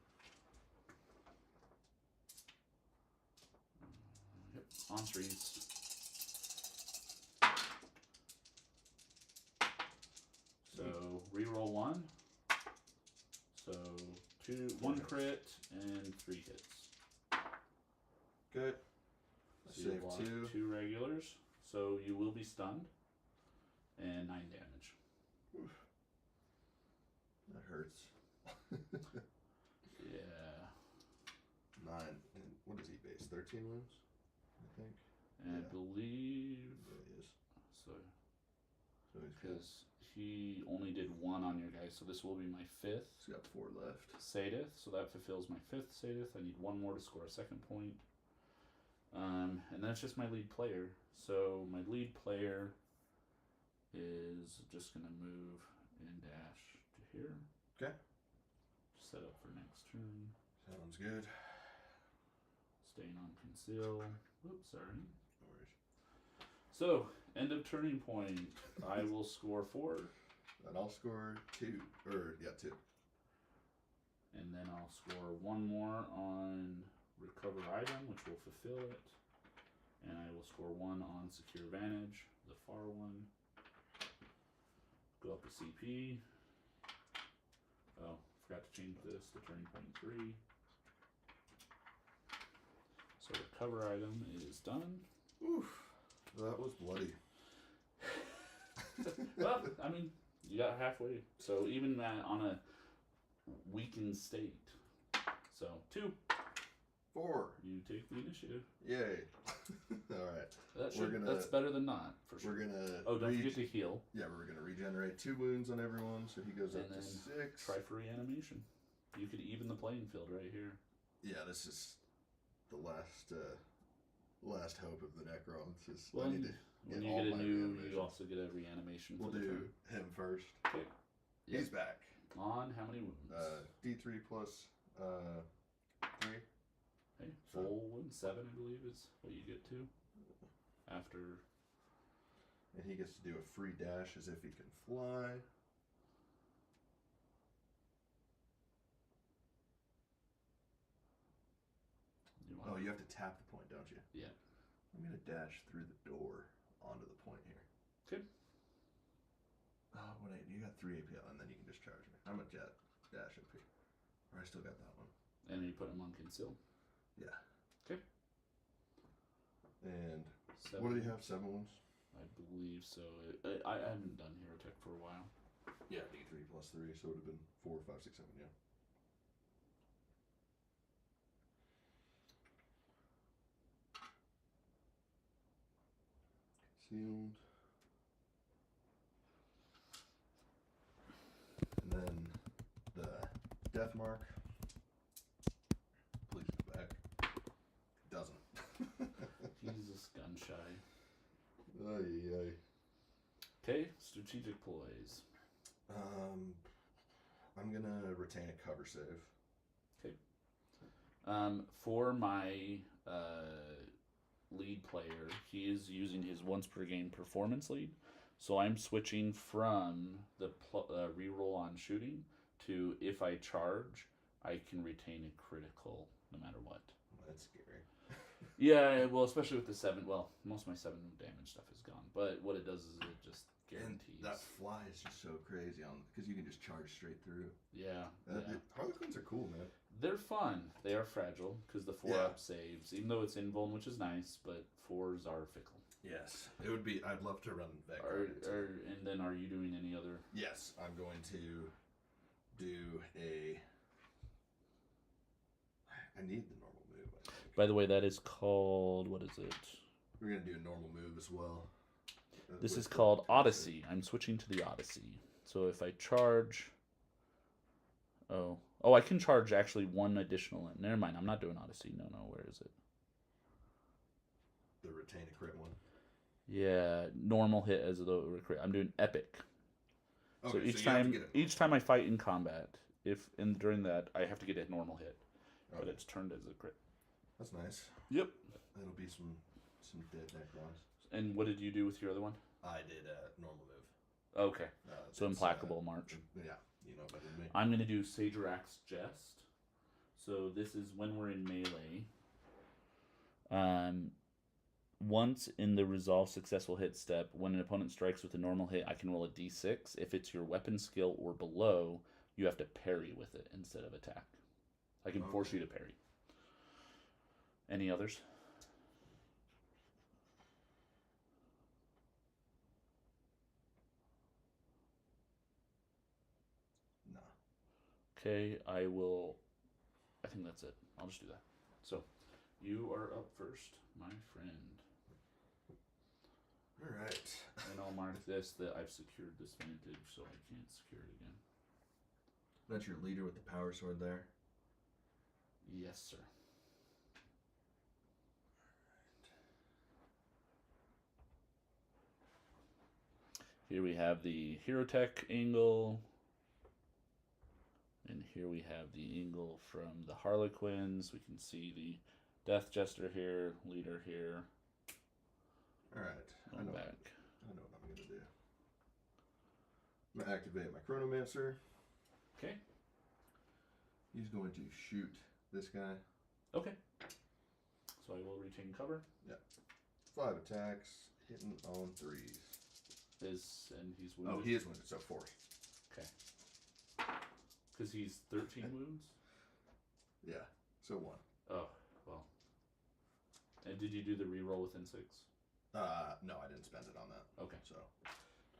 Yep. On 3s. So reroll 1. So 1 crit and 3 hits. Good. So you Save block 2. 2 regulars. So you will be stunned. And 9 damage. That hurts. Yeah. 9. And what is he base? 13 wounds, I think. And I Yeah. believe Yeah, he is. so So he's good. because he only did 1 on your guy, so this will be my 5th He's got 4 left. Sadith, so that fulfills my 5th Sadith. I need 1 more to score a 2nd point. And that's just my lead player. So my lead player is just gonna move and dash to here. Okay. Set up for next turn. Sounds good. Staying on conceal. Oops, sorry. No worries. So, end of turning point. I will score 4. And I'll score 2. Yeah, 2. And then I'll score 1 more on recover item, which will fulfill it. And I will score 1 on secure advantage, the far one. Go up to CP. Oh, forgot to change this to turning point 3. So recover item is done. Oof, that was bloody. Well, I mean, you got halfway. So even on a weakened state. So 2. 4. You take the initiative. Yay. Alright. That's better than not, for sure. We're gonna don't forget to heal. Yeah, we're gonna regenerate 2 wounds on everyone, so he goes up to 6. Try for reanimation. You could even the playing field right here. Yeah, this is the last hope of the Necrons. Well, I need to when get you all get a my new, reanimation. you also get a reanimation. We'll for the do turn. him first. Okay. He's back. On how many wounds? D3 plus 3. Okay. Full wound 7, I believe, is what you get to. After. And he gets to do a free dash as if he can fly. You have to tap the point, don't you? Yeah. I'm going to dash through the door onto the point here. Okay. Oh, wait, you got 3 APL, and then you can just charge me. I'm a jet dash up here. Or I still got that one. And you put him on conceal. Yeah. Okay. And 7. what do you have? 7 wounds? I believe so. I haven't done Hierotek for a while. Yeah, D3 plus 3, so it would have been 4, 5, 6, 7, yeah. Sealed. And then the death mark. Please go back. Doesn't. Jesus, gun shy. Ay, ay. Okay, strategic ploys. I'm gonna retain a cover save. Okay. For my lead player, he is using his once per game performance lead, so I'm switching from the reroll on shooting to if I charge, I can retain a critical no matter what. That's scary. Yeah, well, especially with the 7. Well, most of my 7 damage stuff is gone, but what it does is it just guarantees. And that fly is just so crazy because you can just charge straight through. Yeah. Harlequins are cool, man. They're fun. They are fragile because the 4-up saves, even though it's invuln, which is nice, but 4s are fickle. Yes, it would be. I'd love to run Vanguard. And then, are you doing any other? Yes, I'm going to do a. I need the normal move. I think. By the way, that is called, what is it? We're gonna do a normal move as well. This is called Odyssey. I'm switching to the Odyssey. So if I charge, oh, I can charge actually 1 additional. Never mind. I'm not doing Odyssey. No. Where is it? The retain a crit one. Yeah, normal hit as though it were crit. I'm doing epic. Okay, so each time I fight in combat, during that I have to get a normal hit, but it's turned as a crit. That's nice. Yep. That'll be some dead Necrons. And what did you do with your other one? I did a normal move. Okay. So Implacable March. Yeah, you know better than me. I'm going to do Sagerak's Jest. So this is when we're in melee. Once in the resolve successful hit step, when an opponent strikes with a normal hit, I can roll a d6. If it's your weapon skill or below, you have to parry with it instead of attack. I can force you to parry. Any others? No. Okay, I think that's it. I'll just do that. So, you are up first, my friend. All right. And I'll mark this that I've secured this vantage, so I can't secure it again. That's your leader with the power sword there? Yes, sir. Here we have the Hierotek angle. And here we have the angle from the Harlequins. We can see the Death Jester here, leader here. Alright. I know. Back. I know what I'm going to do. I'm going to activate my Chronomancer. Okay. He's going to shoot this guy. Okay. So I will retain cover. Yeah. 5 attacks, hitting on 3s. And he's wounded? Oh, he is wounded, so 4. Okay. Because he's 13 wounds? Yeah, so 1. Oh, well. And did you do the reroll within 6? No, I didn't spend it on that. Okay. So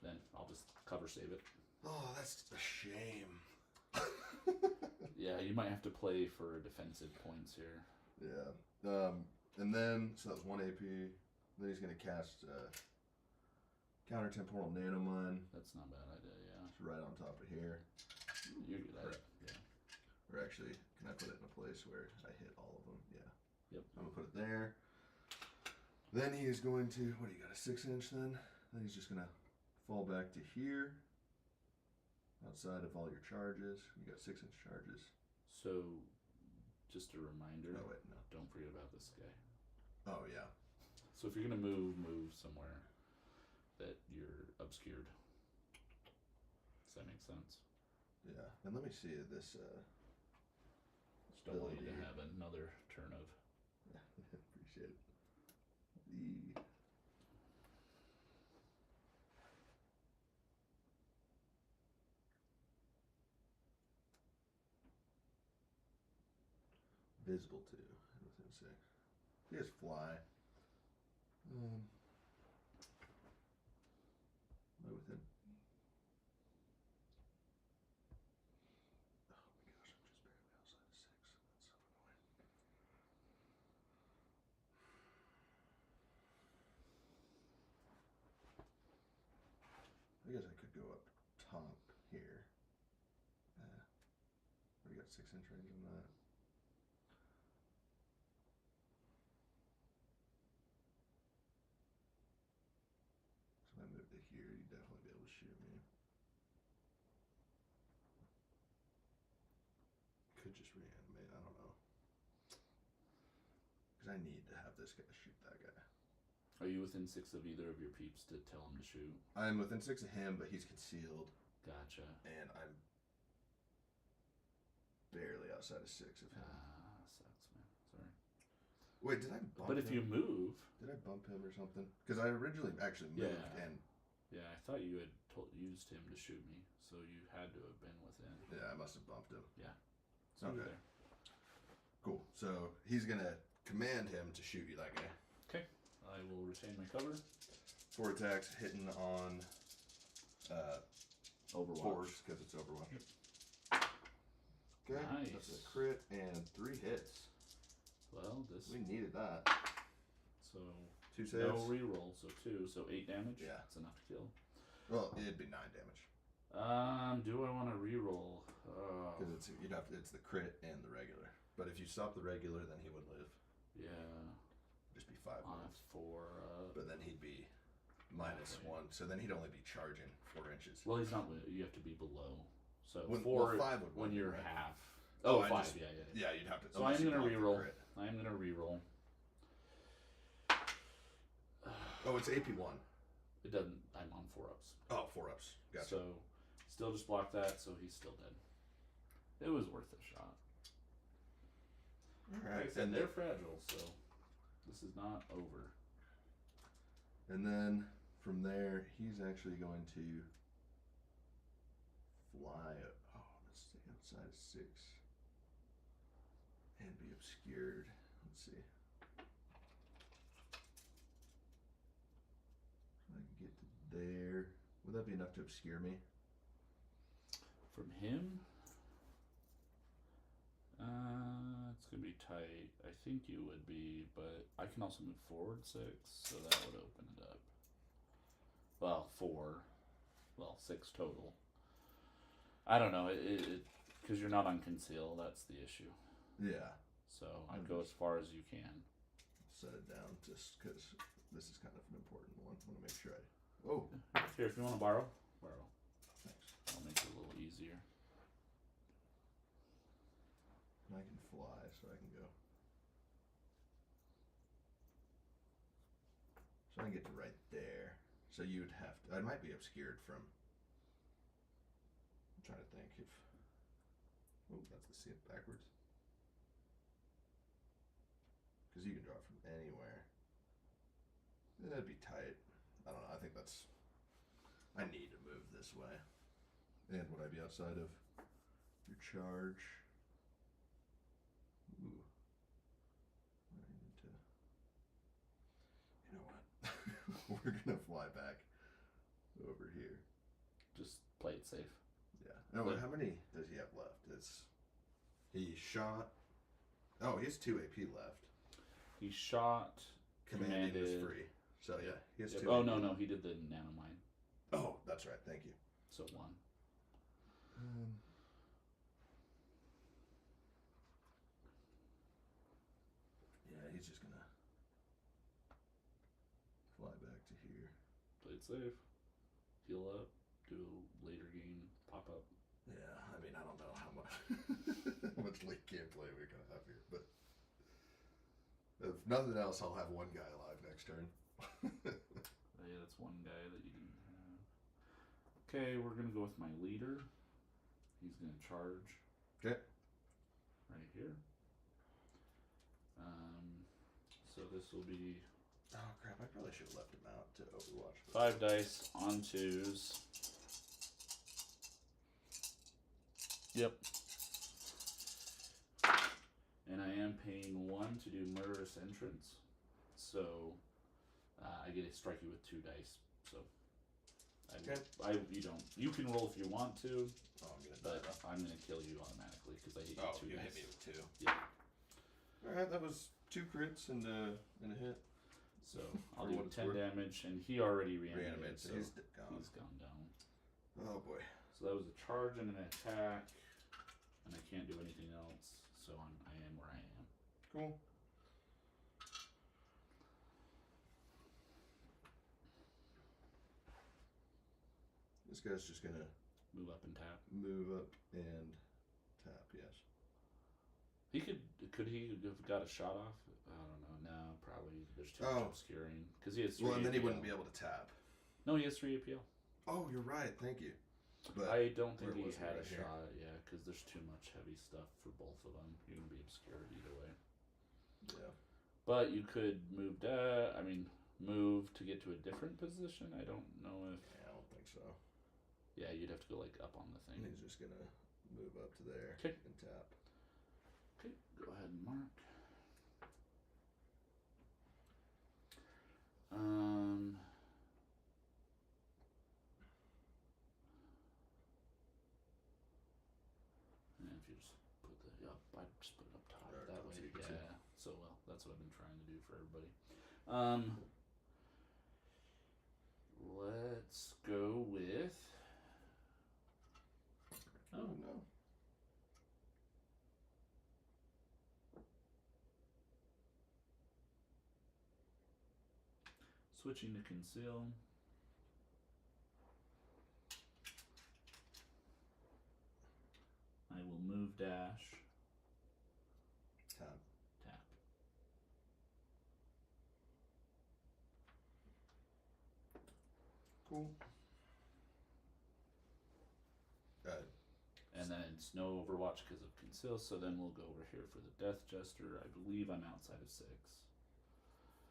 then I'll just cover save it. Oh, that's a shame. Yeah, you might have to play for defensive points here. Yeah. And then, so that's 1 AP. Then he's going to cast Counter Temporal Nanomine. That's not a bad idea, yeah. It's right on top of here. You're good at it, yeah. Or actually, can I put it in a place where I hit all of them? Yeah. Yep. I'm going to put it there. Then he is going to, what do you got, a 6-inch then? Then he's just going to fall back to here. Outside of all your charges. You got 6-inch charges. So, just a reminder. Oh, wait, no. Don't forget about this guy. Oh, yeah. So if you're going to move somewhere that you're obscured. Does that make sense? Yeah. And let me see this Just don't want you to have another turn of... Yeah, appreciate it. Visible to within 6. He has fly. Am I within? Oh my gosh, I'm just barely outside of 6. That's so annoying. I guess I could go up top here. We got 6-inch range on that. So if I move to here, you'd definitely be able to shoot me. Could just reanimate, I don't know. Because I need to have this guy shoot that guy. Are you within 6 of either of your peeps to tell him to shoot? I'm within 6 of him, but he's concealed. Gotcha. And I'm barely outside of 6 of him. Sucks, man. Sorry. Wait, did I bump But if you move... Did I bump him or something? Because I originally actually moved and... Yeah, I thought you had used him to shoot me, so you had to have been within. Yeah, I must have bumped him. Yeah. So okay. Cool. So he's going to command him to shoot you, that guy. Okay. I will retain my cover. 4 attacks, hitting on Overwatch. 4s because it's Overwatch. Yep. Okay, Nice. that's a crit and 3 hits. Well, We needed that. So 2 saves. no reroll, so 2, so 8 damage. Yeah, that's enough to kill. Well, it'd be 9 damage. Do I want to reroll? Because it's the crit and the regular. But if you stop the regular, then he would live. Yeah. Just be 5 wounds. But then he'd be minus 1, so then he'd only be charging 4 inches. Well, he's not. You have to be below. So 4 5 would when you're right? half. Oh, 5. Just, yeah. Yeah, you'd have to. So I'm gonna reroll. I'm gonna reroll. Oh, it's AP 1. It doesn't. I'm on 4-ups. Oh, 4-ups. Gotcha. So still just block that. So he's still dead. It was worth a shot. All right, like I said, they're fragile, so this is not over. And then from there, he's actually going to fly. Oh, let's stay outside of 6 and be obscured. Let's see. So I can get to there. Would that be enough to obscure me? From him, it's gonna be tight. I think you would be, but I can also move forward 6, so that would open it up. Well, 4. Well, 6 total. I don't know. It because you're not on conceal. That's the issue. Yeah. So I'd go as far as you can. Set it down just because this is kind of an important one. I want to make sure I Oh. Here, if you want to borrow. Thanks. I'll make it a little easier. And I can fly, so I can go. So I can get to right there. So you would have to. I might be obscured from. I'm trying to think if. Oh, that's the C backwards. Because you can draw from anywhere. That'd be tight. I don't know. I think that's. I need to move this way. And would I be outside of your charge? Ooh. I need to. You know what? We're gonna fly back over here. Just play it safe. Yeah. No, how many does he have left? He shot. Oh, he has 2 AP left. He shot. Commanding is free. So yeah, he has 2. Oh AP. no, he did the nanomine. Oh, that's right. Thank you. So 1. Yeah, he's just gonna fly back to here. Play it safe. Heal up. Do a later game. Pop up. Yeah, I mean, I don't know how much how much late gameplay we're gonna have here, but if nothing else, I'll have one guy alive next turn. Yeah, that's one guy that you didn't have. Okay, we're gonna go with my leader. He's gonna charge. Okay. Right here. So this will be. Oh crap! I probably should have left him out to Overwatch. 5 dice on 2s. Yep. And I am paying 1 to do Murderous Entrance. So I get to strike you with 2 dice. So you can roll if you want to. Oh, I'm gonna but die. I'm gonna kill you automatically because I hit you Oh, 2 you dice. hit me with 2. Yeah. All right, that was 2 crits and a hit. So I'll do 10 damage, and he already reanimated, so he's gone. He's gone down. Oh boy. So that was a charge and an attack, and I can't do anything else. So I am where I am. Cool. This guy's just gonna Move up and tap. move up and tap. Yes. He could he have got a shot off? I don't know. No, probably there's too much obscuring because he has 3 Well, and then he APL. wouldn't be able to tap. No, he has 3 APL. Oh, you're right. Thank you. But I don't think where he was he had a right here? shot. Yeah, because there's too much heavy stuff for both of them. You're gonna be obscured either way. Yeah. But you could move that. I mean, move to get to a different position. I don't know if. Yeah, I don't think so. Yeah, you'd have to go like up on the thing. He's just gonna move up to there 'Kay. and tap. Okay, go ahead and mark. And if you just put the up, I just put it up top Or that down way. so you can see. Yeah. So well, that's what I've been trying to do for everybody. Let's go with. Oh no. Switching to conceal. I will move dash. Tap. Tap. Cool. And then it's no Overwatch because of conceal, so then we'll go over here for the Death Jester. I believe I'm outside of 6.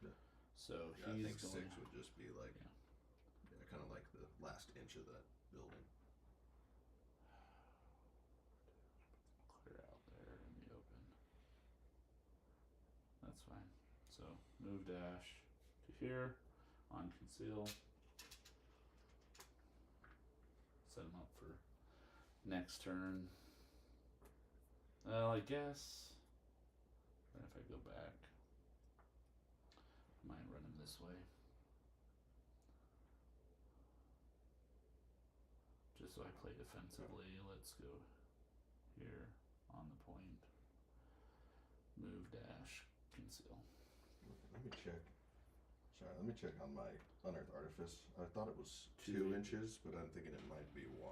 Yeah. So Yeah, I he's think going 6 would just be like, kind of like the last inch of that building. clear out there in the open. That's fine. So move dash to here on conceal. Set him up for next turn. Well, I guess. Or if I go back, I might run him this way. Just so I play defensively. Let's go here on the point. Move dash conceal. Let me check. Sorry, let me check on my Unearthed Artifice. I thought it was 2 2 inches, but I'm thinking it might be 1.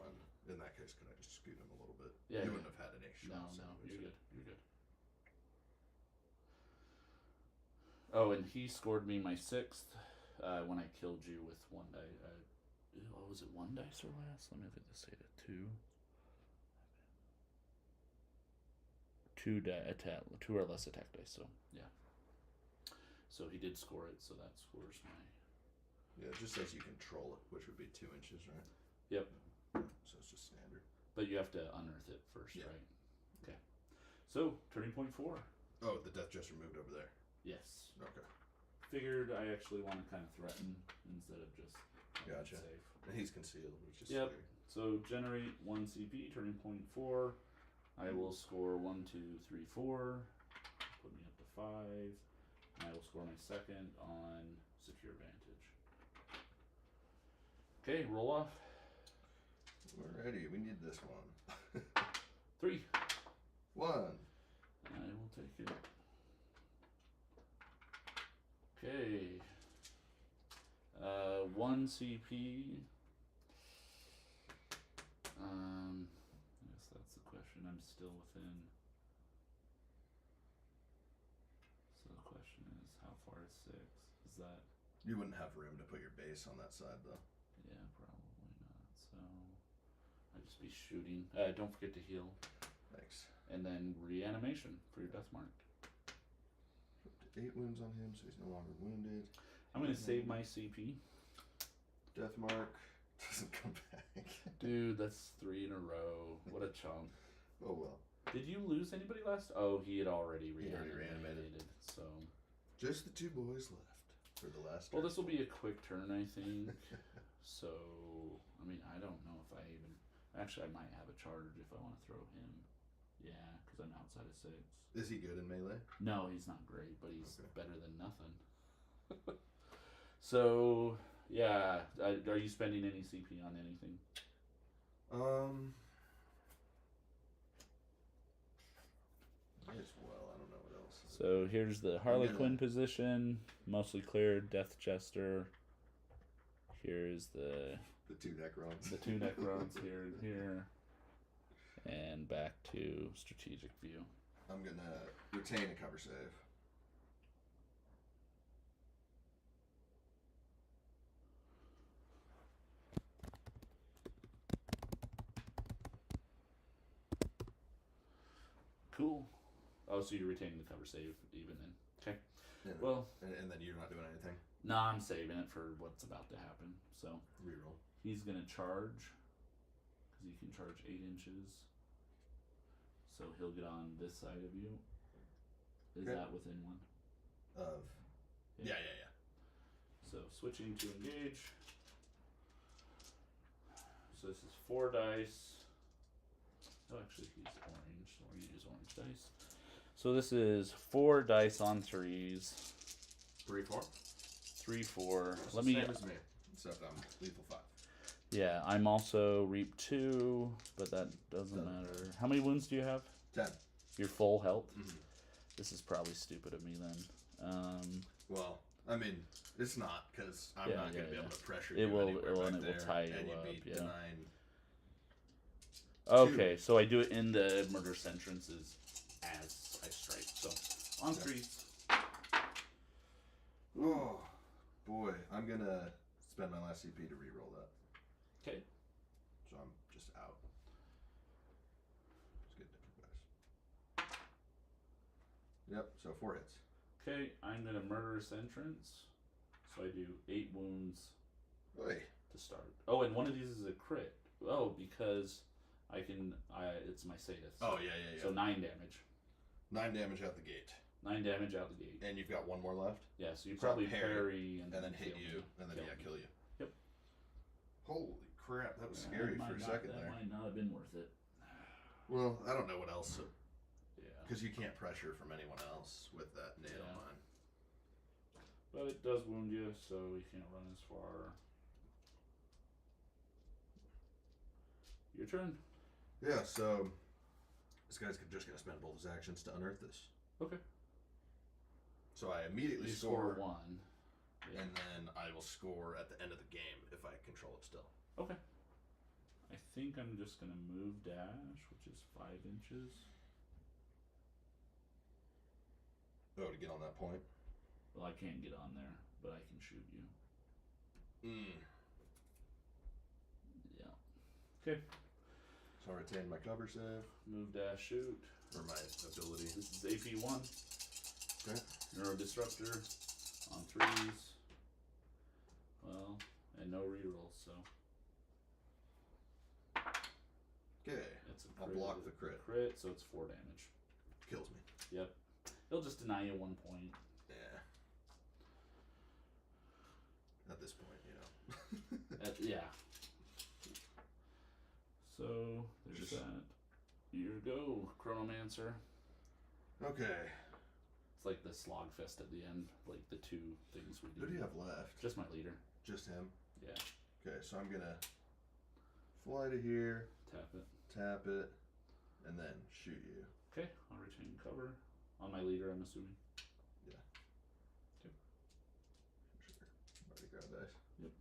In that case, could I just scoot him a little bit? Yeah. You wouldn't have had any No, shots. no, anyways. you're good. You're good. Oh, and he scored me my 6th when I killed you with 1 die. What was it, 1 dice or less? Let me look at this data. 2 attack, 2 or less attack dice. So yeah. So he did score it. So that scores my. Yeah, it just says you control it, which would be 2 inches, right? Yep. So it's just standard. But you have to unearth it first, Yeah. right? Okay. So turning point 4. Oh, the Death Jester moved over there. Yes. Okay. Figured I actually want to kind of threaten instead of just Gotcha. safe. And he's concealed, which is Yep. scary. So generate 1 CP, turning point 4. I will score 1, 2, 3, 4. Put me up to 5. And I will score my 2nd on Secure Vantage. Okay, roll off. We're ready. We need this one. 3. 1. I will take it. Okay. 1 CP. I guess that's the question. I'm still within. So the question is, how far is 6? Is that? You wouldn't have room to put your base on that side, though. Yeah, probably not. So I'd just be shooting. Don't forget to heal. Thanks. And then reanimation for your death mark. Up to 8 wounds on him, so he's no longer wounded. I'm gonna save my CP. Death mark doesn't come back. Dude, that's 3 in a row. What a chunk. Oh well. Did you lose anybody last? Oh, he had already He'd already reanimated. So. Just the 2 boys left for the last. Well, turn. this will be a quick turn, I think. So, I mean, I don't know if I even. Actually, I might have a charge if I want to throw him. Yeah, because I'm outside of 6. Is he good in melee? No, he's not great, but he's Okay. better than nothing. So, yeah. Are you spending any CP on anything? As well, I don't know what else. So here's the Harlequin position, mostly cleared. Death Jester. Here's the 2 Necrons. The 2 Necrons here and here, and back to strategic view. I'm gonna retain a cover save. Cool. Oh, so you're retaining the cover save even then. Okay. And, Well, and then you're not doing anything. no, I'm saving it for what's about to happen. So Reroll. he's gonna charge, because he can charge 8 inches. So he'll get on this side of you. Is Okay. that within 1? Of. Yeah. So switching to engage. So this is 4 dice. Oh, actually, he's orange, so we're gonna use orange dice. So this is 4 dice on 3s. 3, 4. 3, 4. That's Let the me. same as me, except I'm lethal 5. Yeah, I'm also reap 2, but that doesn't matter. How many wounds do you have? 10. Your full health. Mm-hmm. This is probably stupid of me then. Well, I mean, it's not, because I'm not going to be able to pressure It you will- anywhere it will- back and it will there, tie you and you'd up, be yeah. denying. Okay, so I do it in the murder sentences as I strike. So on 3s. Oh, boy. I'm going to spend my last CP to reroll that. Okay. So I'm just out. Let's get different dice. Yep, so 4 hits. Okay, I'm gonna murder sentence. So I do 8 wounds Oy. to start. Oh, and one of these is a crit. Oh, because it's my sadist. Oh, yeah. So 9 damage. 9 damage out the gate. 9 damage out the gate. And you've got 1 more left? Yeah, so you So I'll probably parry, and then hit kill you, me. and then Kill me. kill you. Yep. Holy crap, that was Yeah, scary that for might a not- second that there. might not have been worth it. Well, I don't know what else, Yeah. because you can't pressure from anyone else with that nail Yeah. mine. But it does wound you, so you can't run as far. Your turn. Yeah, so this guy's just going to spend both his actions to unearth this. Okay. So I immediately You score score 1. and then I will score at the end of the game if I control it still. Okay. I think I'm just gonna move dash, which is 5 inches. Oh, to get on that point? Well, I can't get on there, but I can shoot you. Yeah. Okay. So I retain my cover save. Move dash shoot. Or my ability. This is AP1. Okay. Neuro Disruptor on 3s. Well, and no rerolls, so. Okay. It's a I'll crit. block the crit. Crit, so it's 4 damage. Kills me. Yep. He'll just deny you 1 point. Yeah. At this point, you know. Yeah. So, there's that. Here you go, Chronomancer. Okay. It's like the slogfest at the end, like the 2 things we do. Who do you have left? Just my leader. Just him? Yeah. Okay, so I'm gonna fly to here, Tap it, and then shoot you. Okay, I'll retain cover. On my leader, I'm assuming. Yeah. Okay. Sure. Already grab dice. Yep.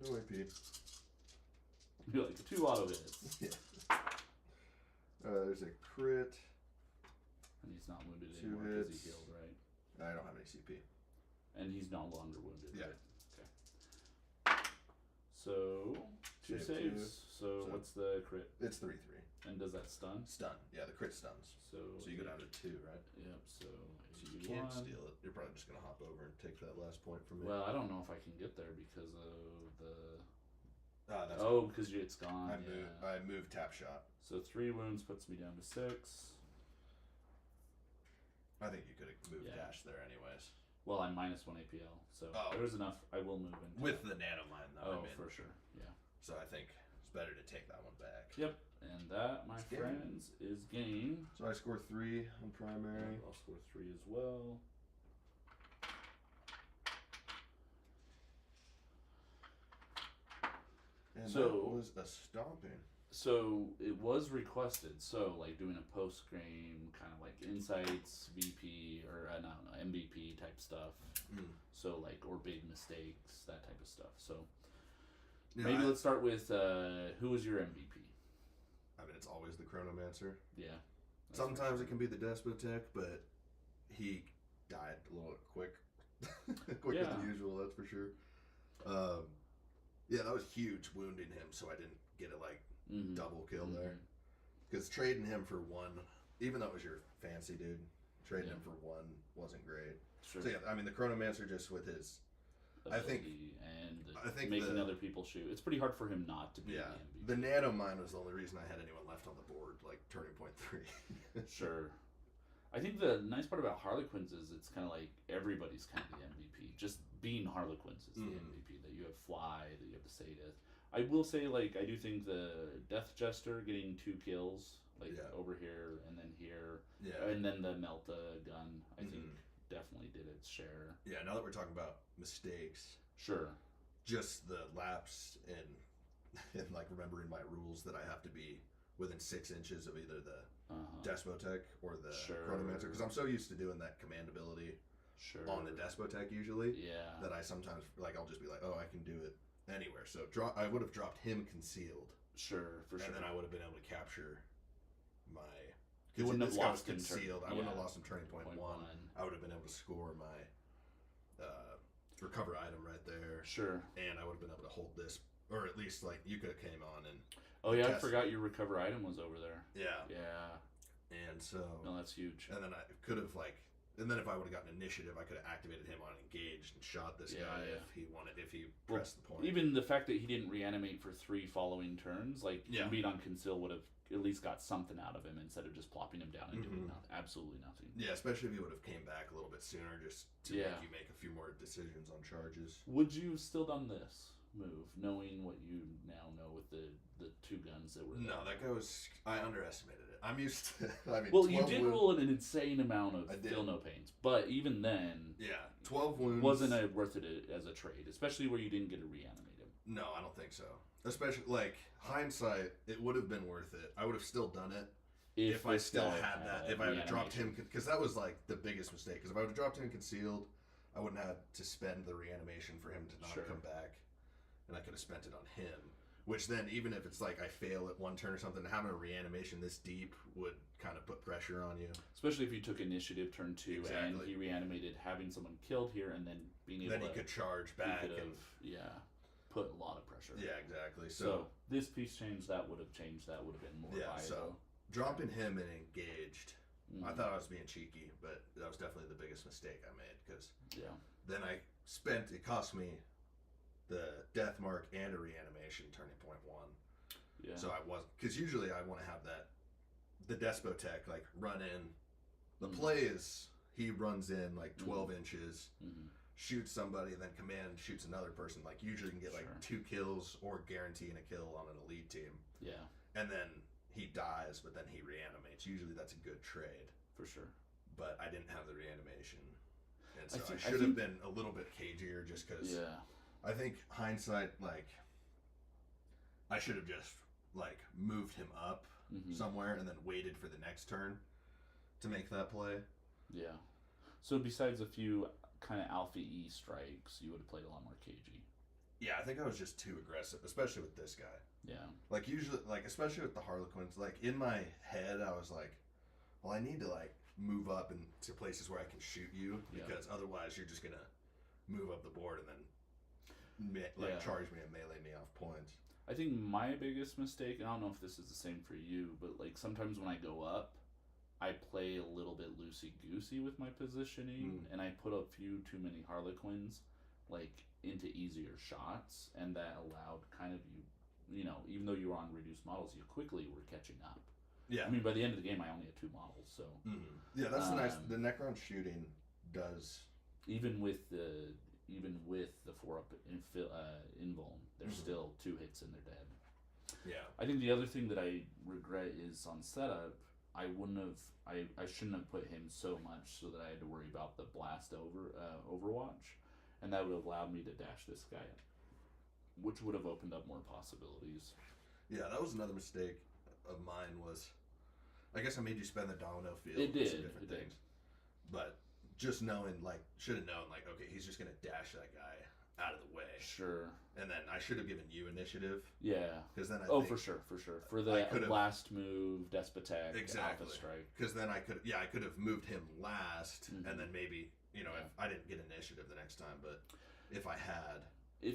No AP. You're like 2 auto hits. Yeah. There's a crit. And he's not wounded 2 anymore because hits. he healed, right? I don't have any CP. And he's no longer wounded, Yeah. right? Okay. So, 2 Save saves. 2. So, what's the crit? It's 3/3. And does that stun? Stun. Yeah, the crit stuns. So you go down to 2, right? Yep, so you can't steal it. You're probably just gonna hop over and take that last point from me. Well, I don't know if I can get there because of the. That's because it's gone. I moved tap shot. So 3 wounds puts me down to 6. I think you could have moved dash there anyways. Well, I'm minus 1 APL, so there's enough. I will move into with the nanomine though. Oh, for sure. Yeah. So I think it's better to take that one back. Yep. And that, my friends, is game. So I score 3 on primary. I'll score 3 as well. And that was a stomping. So it was requested. So like doing a post game kind of like insights, VP or I don't know, MVP type stuff. So like or big mistakes, that type of stuff. So maybe let's start with who was your MVP? I mean, it's always the Chronomancer. Yeah. Sometimes it can be the Despotech, but he died a little quick, quicker than usual. That's for sure. Yeah, that was huge, wounding him, so I didn't get a double kill there. Because trading him for 1, even though it was your fancy dude, trading him for 1 wasn't great. Sure. So yeah, I mean the Chronomancer just with his ability I think making other people shoot. It's pretty hard for him not to be the MVP. The nanomine was the only reason I had anyone left on the board, like turning point 3. Sure. I think the nice part about Harlequins is it's kind of like everybody's kind of the MVP. Just being Harlequins is the MVP. That you have Fly, that you have the Sadist. I will say, I do think the Death Jester getting 2 kills, over here and then here, and then the Melta gun, I think definitely did its share. Yeah, now that we're talking about mistakes. Sure. Just the lapse in remembering my rules that I have to be within 6 inches of either the Despotech or the Chronomancer, because I'm so used to doing that command ability on the Despotech usually that I sometimes I'll just be like, oh, I can do it anywhere. So I would have dropped him concealed. Sure, for sure. And then I would have been able to capture my. You wouldn't have lost him concealed. I wouldn't have lost him turning point 1. I would have been able to score my recover item right there. Sure. And I would have been able to hold this, or at least you could have came on and. Oh yeah, I forgot your recover item was over there. Yeah. Yeah. And so. No, that's huge. And then I could have and then if I would have gotten initiative, I could have activated him on engaged and shot this guy if he pressed the point. Even the fact that he didn't reanimate for 3 following turns, being on conceal would have at least got something out of him instead of just plopping him down and doing absolutely nothing. Yeah, especially if he would have came back a little bit sooner, just to make you make a few more decisions on charges. Would you have still done this move, knowing what you now know with the 2 guns that were there? No, that guy I underestimated it. I'm used to. Well, you did roll an insane amount of feel no pains, but even then, 12 wounds wasn't worth it as a trade, especially where you didn't get to reanimate him. No, I don't think so. Especially hindsight, it would have been worth it. I would have still done it if I this still guy had that, a if I would have dropped him, reanimation. because that was like the biggest mistake. Because if I would have dropped him concealed, I wouldn't have to spend the reanimation for him to not Sure. come back, and I could have spent it on him. Which then, even if it's like I fail at one turn or something, having a reanimation this deep would kind of put pressure on you. Especially if you took initiative turn 2 and Exactly. he reanimated, having someone killed here, and then being able Then to he could charge back he could and have put a lot of pressure. yeah, exactly. So this piece change that would have changed. That would have been more yeah, viable. so dropping him and engaged, I Mhm. thought I was being cheeky, but that was definitely the biggest mistake I made because Yeah. then it cost me the death mark and a reanimation turning point 1. Yeah. So I was, because usually I want to have the Despotech like run in. The play is he runs in like 12 inches, shoots somebody, and then command shoots another person. Like usually you can get like Sure. 2 kills or guaranteeing a kill on an elite team. Yeah. And then he dies, but then he reanimates. Usually that's a good trade. For sure. But I didn't have the reanimation. And so I think- should have been a little bit cagier just because Yeah. I think hindsight, like, I should have just, like, moved him up somewhere and then waited for the next turn to make that play. Yeah. So besides a few kind of alpha E strikes, you would have played a lot more cagey. Yeah, I think I was just too aggressive, especially with this guy. Yeah. Like, usually, like, especially with the Harlequins, like, in my head, I was like, well, I need to, like, move up into places where I can shoot you because otherwise you're just going to move up the board and then charge me and melee me off points. I think my biggest mistake, and I don't know if this is the same for you, but like sometimes when I go up, I play a little bit loosey-goosey with my positioning, and I put a few too many Harlequins like into easier shots, and that allowed kind of you know, even though you were on reduced models, you quickly were catching up. Yeah. I mean, by the end of the game, I only had 2 models, so yeah, that's the nice. The Necron shooting does even with the 4-up invuln, there's still 2 hits and they're dead. Yeah. I think the other thing that I regret is on setup, I shouldn't have put him so much so that I had to worry about the blast overwatch, and that would have allowed me to dash this guy up, which would have opened up more possibilities. Yeah, that was another mistake of mine was, I guess I made you spend the domino field. It did. Some different things. But just knowing, like, should have known, like, okay, he's just going to dash that guy out of the way. Sure. And then I should have given you initiative. Yeah. Because then I think, for sure. For the last move, Despotech, exactly. Alpha Strike. Because then I could have moved him last, and then maybe, you know, if I didn't get initiative the next time, but if I had... he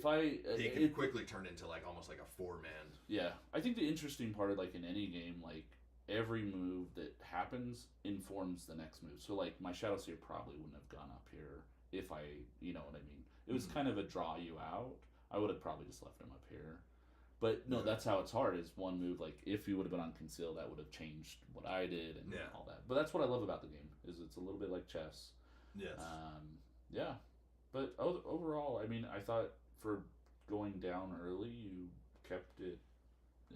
could quickly turn into like almost like a 4-man. Yeah, I think the interesting part of like in any game, like every move that happens informs the next move. So like my Shadow Seer probably wouldn't have gone up here if I, you know what I mean. It was kind of a draw you out. I would have probably just left him up here. But no, that's how it's hard. Is one move like if you would have been on conceal, that would have changed what I did and all that. But that's what I love about the game is it's a little bit like chess. Yes. Yeah, but overall, I mean, I thought. For going down early, you kept it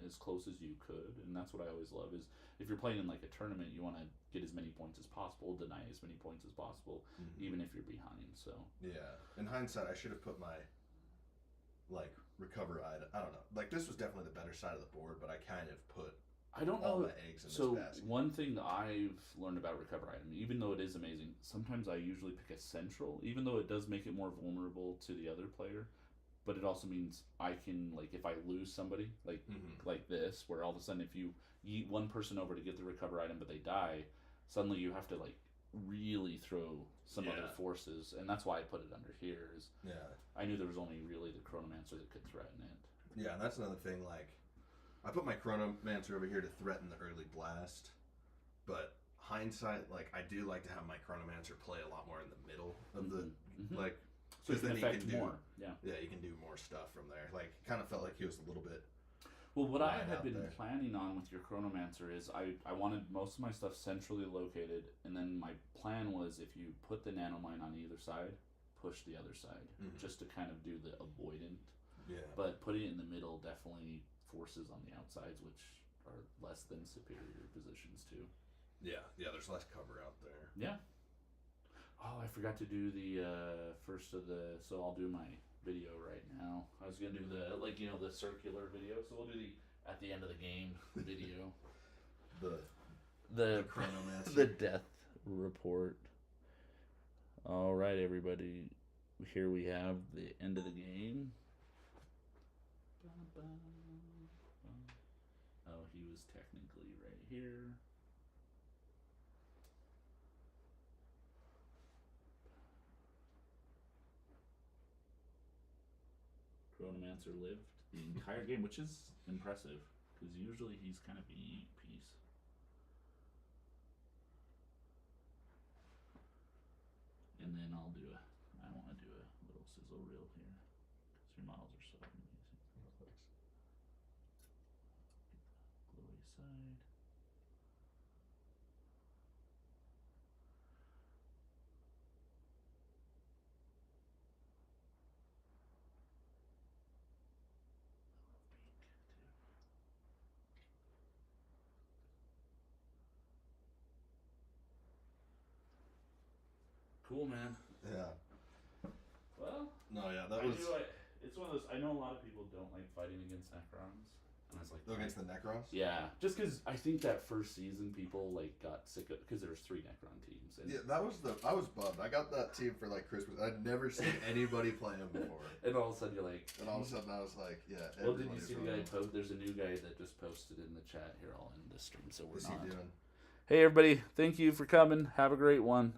as close as you could, and that's what I always love is if you're playing in like a tournament, you want to get as many points as possible, deny as many points as possible, even if you're behind. So yeah, in hindsight, I should have put my like recover item. I don't know. Like this was definitely the better side of the board, but I kind of put all my eggs in this basket. One thing that I've learned about recover item, even though it is amazing, sometimes I usually pick a central, even though it does make it more vulnerable to the other player. But it also means I can, like, if I lose somebody, like this, where all of a sudden if you yeet one person over to get the recover item but they die, suddenly you have to, like, really throw some other forces. And that's why I put it under here. I knew there was only really the Chronomancer that could threaten it. Yeah, and that's another thing, like, I put my Chronomancer over here to threaten the early blast, but hindsight, like, I do like to have my Chronomancer play a lot more in the middle of the, like... So you can affect more. Yeah, you can do more stuff from there. Like, kind of felt like he was a little bit... Well, what I had been planning on with your Chronomancer is I wanted most of my stuff centrally located, and then my plan was if you put the nanomine on either side, push the other side, just to kind of do the avoidant. Yeah. But putting it in the middle definitely forces on the outsides, which are less than superior positions too. Yeah, there's less cover out there. Yeah. Oh, I forgot to do the first of the. So I'll do my video right now. I was gonna do the the circular video. So we'll do the at the end of the game video. The Chronomancer. the death report. All right, everybody. Here we have the end of the game. Oh, he was technically right here. Chronomancer lived the entire game, which is impressive, because usually he's kind of a unique piece. And then I want to do a little sizzle reel here, because your models are so amazing. Glowy side. Cool, man. Yeah. Well, No, yeah, that was. It's one of those. I know a lot of people don't like fighting against Necrons, and I was like, Against the Necrons? yeah, just because I think that first season people like got sick of, because there was 3 Necron teams. And Yeah, I was bummed. I got that team for like Christmas. I'd never seen anybody play him before. And all of a sudden you're like, And all of a sudden I was like, yeah. well, did you see the guy post? There's a new guy that just posted in the chat here. I'll end the stream, so we're What's not. he doing? Hey everybody, thank you for coming. Have a great one.